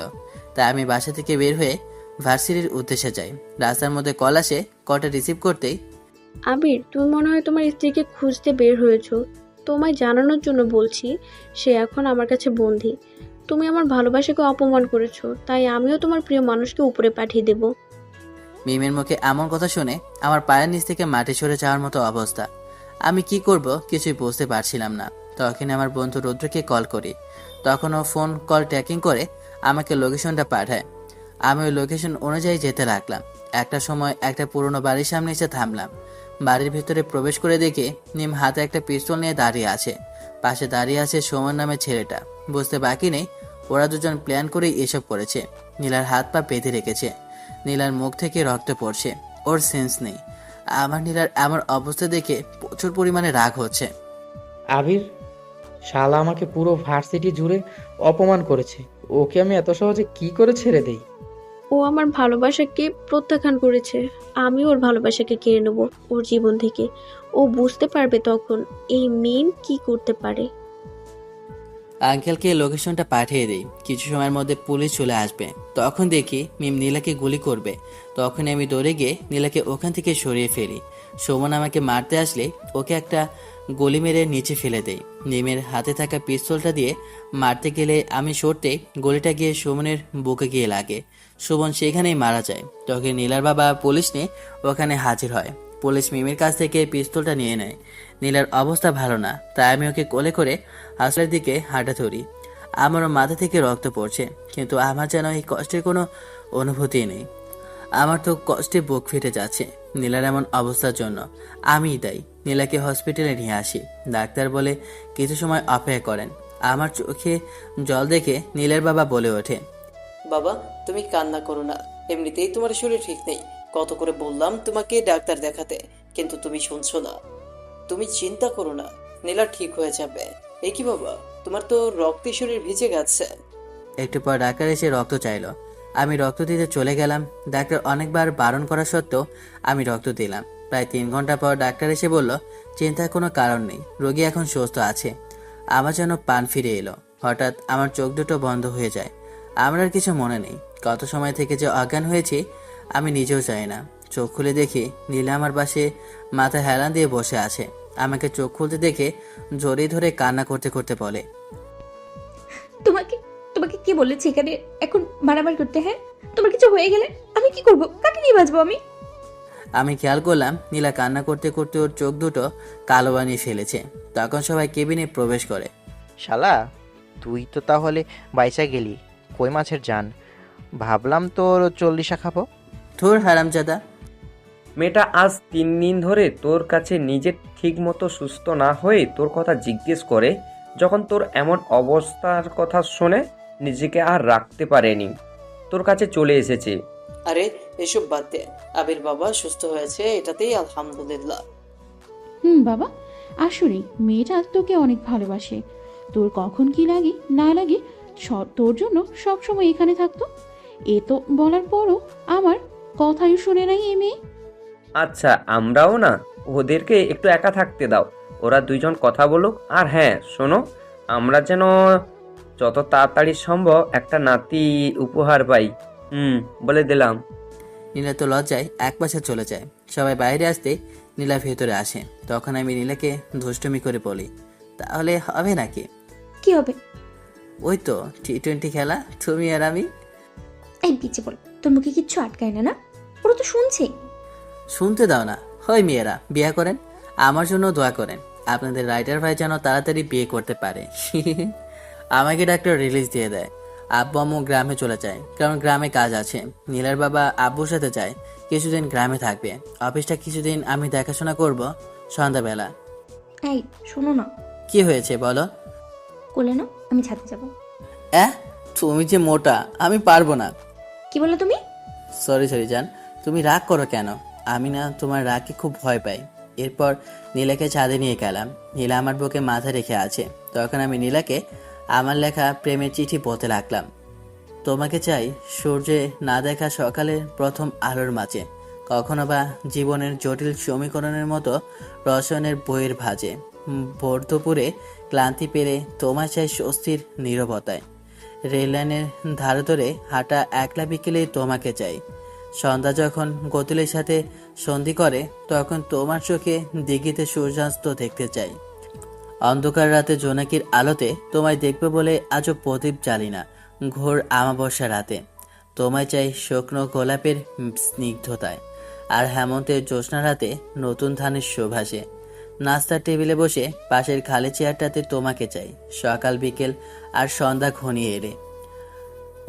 তাই আমি বাসা থেকে বের হয়ে ভার্সিটির উদ্দেশ্যে যাই। রাস্তার মধ্যে কল আসে। কলটা রিসিভ করতেই, আবির, তুমি মনে হয় তোমার স্ত্রীকে খুঁজতে বের হয়েছো। তোমায় জানানোর জন্য বলছি, সে এখন আমার কাছে বন্দি। তুমি আমার ভালোবাসাকে অপমান করেছো, তাই আমিও তোমার প্রিয় মানুষকে উপরে পাঠিয়ে দেব। মিমের মুখে এমন কথা শুনে আমার পায়ের নিচ থেকে মাটি সরে যাওয়ার মতো অবস্থা। আমি কি করব কিছুই বুঝতে পারছিলাম না। তখন আমার বন্ধু রুদ্রকে কল করি। তখন ও ফোন কল ট্র্যাকিং করে আমাকে লোকেশনটা পাঠায়। আমি ওই লোকেশন অনুযায়ী যেতে লাগলাম। একটা সময় একটা পুরনো বাড়ির সামনে এসে থামলাম। বাড়ির ভিতরে প্রবেশ করে দেখে নিম হাতে একটা পিস্তল নিয়ে দাঁড়িয়ে আছে। পাশে দাঁড়িয়ে আছে সোমন নামের ছেলেটা। বুঝতে বাকি নেই ওরা দুজন প্ল্যান করেই এসব করেছে। নীলার হাত পা বেঁধে রেখেছে। নীলার মুখ থেকে রক্ত পড়ছে। ওর সেন্স নেই। আমার নীলার আমার অবস্থা দেখে প্রচুর পরিমাণে রাগ হচ্ছে। আবির, শালা আমাকে পুরো ভার্সিটি জুড়ে অপমান করেছে। ওকে আমি এত সহজে কি করে ছেড়ে দেই? ও আমার ভালোবাসাকে প্রত্যাখ্যান করেছে। আমি ওর ভালোবাসাকে কেড়ে নেব ওর জীবন থেকে। ও বুঝতে পারবে তখন এই মিম কি করতে পারে। আঙ্কেলকে লোকেশনটা পাঠিয়ে দিই। কিছু সময়ের মধ্যে পুলিশ চলে আসবে। তখন দেখি মিম নীলাকে গুলি করবে। তখন আমি দৌড়ে গিয়ে নীলাকে ওখান থেকে সরিয়ে ফেলি। সুমন আমাকে মারতে আসলে ওকে একটা গুলি মেরে নিচে ফেলে দেই। মিমের হাতে থাকা পিস্তলটা দিয়ে মারতে গেলে আমি সরতে গুলিটা গিয়ে সুমনের বুকে গিয়ে লাগে। সুমন সেখানেই মারা যায়। তখন নীলার বাবা পুলিশ নিয়ে ওখানে হাজির হয়। পুলিশ মিমের কাছ থেকে পিস্তলটা নিয়ে নেয়। নীলার অবস্থা ভালো না, তাই আমি ওকে কোলে করে হাসপাতালের দিকে হাঁটা ধরি। আমারও মাথা থেকে রক্ত পড়ছে, কিন্তু আমার যেন এই কষ্টের কোনো অনুভূতি নেই। আমার তো কষ্টে বুক ফেটে যাচ্ছে নীলার এমন অবস্থার জন্য। আমিই দায়ী। নীলাকে হসপিটালে নিয়ে আসি। ডাক্তার বলে কিছু সময় অপেক্ষা করেন। আমার চোখে জল দেখে নীলের বাবা বলে ওঠে, বাবা, তুমি কান্না করো না, এমনিতেই তোমার শরীর ঠিক নেই। কত করে বললাম তোমাকে ডাক্তার দেখাতে, কিন্তু তুমি শুনছো না। তুমি চিন্তা করো না, নীলা ঠিক হয়ে যাবে। এ কি বাবা, তোমার তো রক্তে শরীর ভিজে গেছে। একটু পর ডাক্তার এসে রক্ত চাইলো। আমি রক্ত দিতে চলে গেলাম। ডাক্তার অনেকবার বারণ করা সত্ত্বেও আমি রক্ত দিলাম। প্রায় 3 ঘন্টা পর ডাক্তার এসে বলল, চিন্তার কোনো কারণ নেই, রোগী এখন সুস্থ আছে। আমার যেন পান ফিরে এলো। হঠাৎ আমার চোখ দুটো বন্ধ হয়ে যায়। আমার আর কিছু মনে নেই। কত সময় থেকে যে অজ্ঞান হয়েছে আমি নিজেও জানি না। চোখ খুলে দেখি নীলা আমার পাশে মাথা হেলান দিয়ে বসে আছে। আমাকে চোখ খুলতে দেখে জড়িয়ে ধরে কান্না করতে করতে বলে, তোমাকে তোমাকে কে বলেছে এখানে এখন মারামারি করতে? হ্যাঁ, তোমার কিছু হয়ে গেলে আমি কি করব? কাকে নিয়ে বাঁচবো আমি? আমি খেয়াল করলাম নীলা কান্না করতে করতে ওর চোখ দুটো কালো বানিয়ে ফেলেছে। তখন সবাই কেবিনে প্রবেশ করে। শালা, তুই তো তাহলে বাইসা গেলি। কই মাছের জান, ভাবলাম তোর 40 খাবো। ধুর হারামজাদা। মেয়েটা আজ 3 দিন ধরে তোর কাছে নিজের ঠিক মতো সুস্থ না হয়ে তোর কথা জিজ্ঞেস করে। যখন তোর এমন অবস্থার কথা শুনে নিজেকে আর রাখতে পারেনি, তোর কাছে চলে এসেছে। আরে এসব বাদ দে, আবির বাবা সুস্থ হয়েছে, এটাতেই আলহামদুলিল্লাহ। বাবা, আসলে মেয়েটা তোকে অনেক ভালোবাসে। তোর কখন কি লাগে না লাগে তোর জন্য সবসময় এখানে থাকতো। এ তো বলার পরও আমার কথাই শুনে নাই এ মেয়ে। আচ্ছা, আমরাও না, ওদেরকে একটু একা থাকতে দাও, ওরা দুইজন কথা বলুক। আর হ্যাঁ শোনো, আমরা যেন যত তাড়াতাড়ি সম্ভব একটা নাতি উপহার পাই। বলে দিলাম। নীলা তো লজ্জায় একপাশে চলে যায়। সবাই বাইরে আসতে নীলা ভেতরে আসে। তখন আমি নীলাকে দুষ্টুমি করে বলি, তাহলে হবে নাকি? কি হবে? ওই তো T20 খেলা, তুমি আর আমি। এই পিছে বল, তোর মুখে কিচ্ছু আটকায় না? না, ওরা তো শুনছে। শুনতে দাও না। হয় মেয়েরা বিয়ে করেন, আমার জন্য দোয়া করেন আপনাদের রাইটার ভাই যেন তাড়াতাড়ি বিয়ে করতে পারে। আমাকে ডাক্তার রিলিজ দিয়ে দেয়। আব্বু আম্মু গ্রামে চলে যায়, কারণ গ্রামে কাজ আছে। নীলার বাবা আব্বুর সাথে যায়, কিছুদিন গ্রামে থাকবে। অফিসটা কিছুদিন আমি দেখাশোনা করব। সন্ধ্যাবেলা। এই শোনো না, কি হয়েছে বলো? কোলে না, আমি ছাদে যাব। তুমি যে মোটা, আমি পারবো না। কি বললে তুমি? সরি জান, তুমি রাগ করো কেন? আমি না তোমার রাগকে খুব ভয় পাই। এরপর নীলাকে ছাদে নিয়ে গেলাম। নীলা আমার বুকে মাথা রেখে আছে। তখন আমি নীলাকে আমার লেখা প্রেমের চিঠি বলতে লাগলাম। তোমাকে চাই সূর্যে না দেখা সকালের প্রথম আলোর মাঝে, কখনো বা জীবনের জটিল সমীকরণের মতো রসায়নের বইয়ের ভাঁজে। ভোর দুপুরে ক্লান্তি পেরে তোমায় চাই স্বস্তির নীরবতায়। রেললাইনের ধারে ধরে হাঁটা একলা বিকেলে তোমাকে চাই। সন্ধ্যা যখন গোতুলের সাথে সন্ধি করে, তখন তোমার চোখে দিঘিতে সূর্যাস্ত দেখতে চাই। অন্ধকার রাতে জোনাকির আলোতে তোমায় দেখবে বলে আজও প্রদীপ জ্বালি না। ঘোর আমাবস্যা রাতে তোমায় চাই শুকনো গোলাপের স্নিগ্ধতায়, আর হেমন্তের জ্যোৎস্না রাতে নতুন ধানের সুভাষে। নাস্তার টেবিলে বসে পাশের খালি চেয়ারটাতে তোমাকে চাই সকাল বিকেল আর সন্ধ্যা ঘনিয়ে এলে।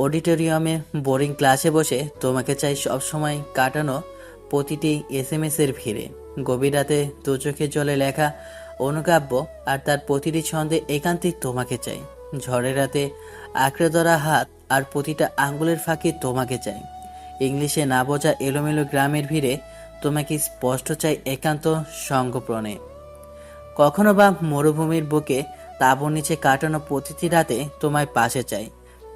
অডিটোরিয়ামে বোরিং ক্লাসে বসে তোমাকে চাই সবসময় কাটানো প্রতিটি SMS এর ভিড়ে। গভীর রাতে দু চোখে জলে লেখা অনুকাব্য আর তার প্রতিটি ছন্দে একান্তিক তোমাকে চাই। ঝড়ের রাতে আঁকড়ে ধরা হাত আর প্রতিটা আঙ্গুলের ফাঁকে তোমাকে চাই। ইংলিশে না বোঝা এলোমেলো গ্রামের ভিড়ে তোমাকে স্পষ্ট চাই একান্ত সঙ্গপ্রণে। কখনো বা মরুভূমির বুকে তাঁবুর নিচে কাটানো প্রতিটি রাতে তোমায় পাশে চাই।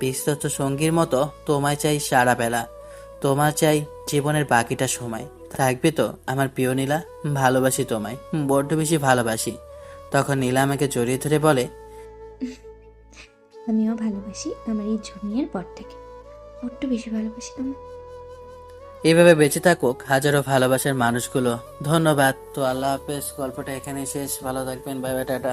বিস্তৃত সঙ্গীর মতো তোমায় চাই সারা বেলা। তোমার চাই জীবনের বাকিটা সময়। থাকবে তো আমার প্রিয় নীলা? ভালোবাসি তোমায়, বড্ড বেশি ভালোবাসি। তখন নীলা আমাকে জড়িয়ে ধরে বলে, আমিও ভালোবাসি আমার এই জুনিয়র বরটাকে, বড্ড বেশি ভালোবাসি তোমায়। এইভাবে বেঁচে থাকুক হাজারো ভালোবাসার মানুষগুলো। ধন্যবাদ। তো আল্লাহ হাফেজ। গল্পটা এখানেই শেষ। ভালো থাকবেন। Bye bye, tata.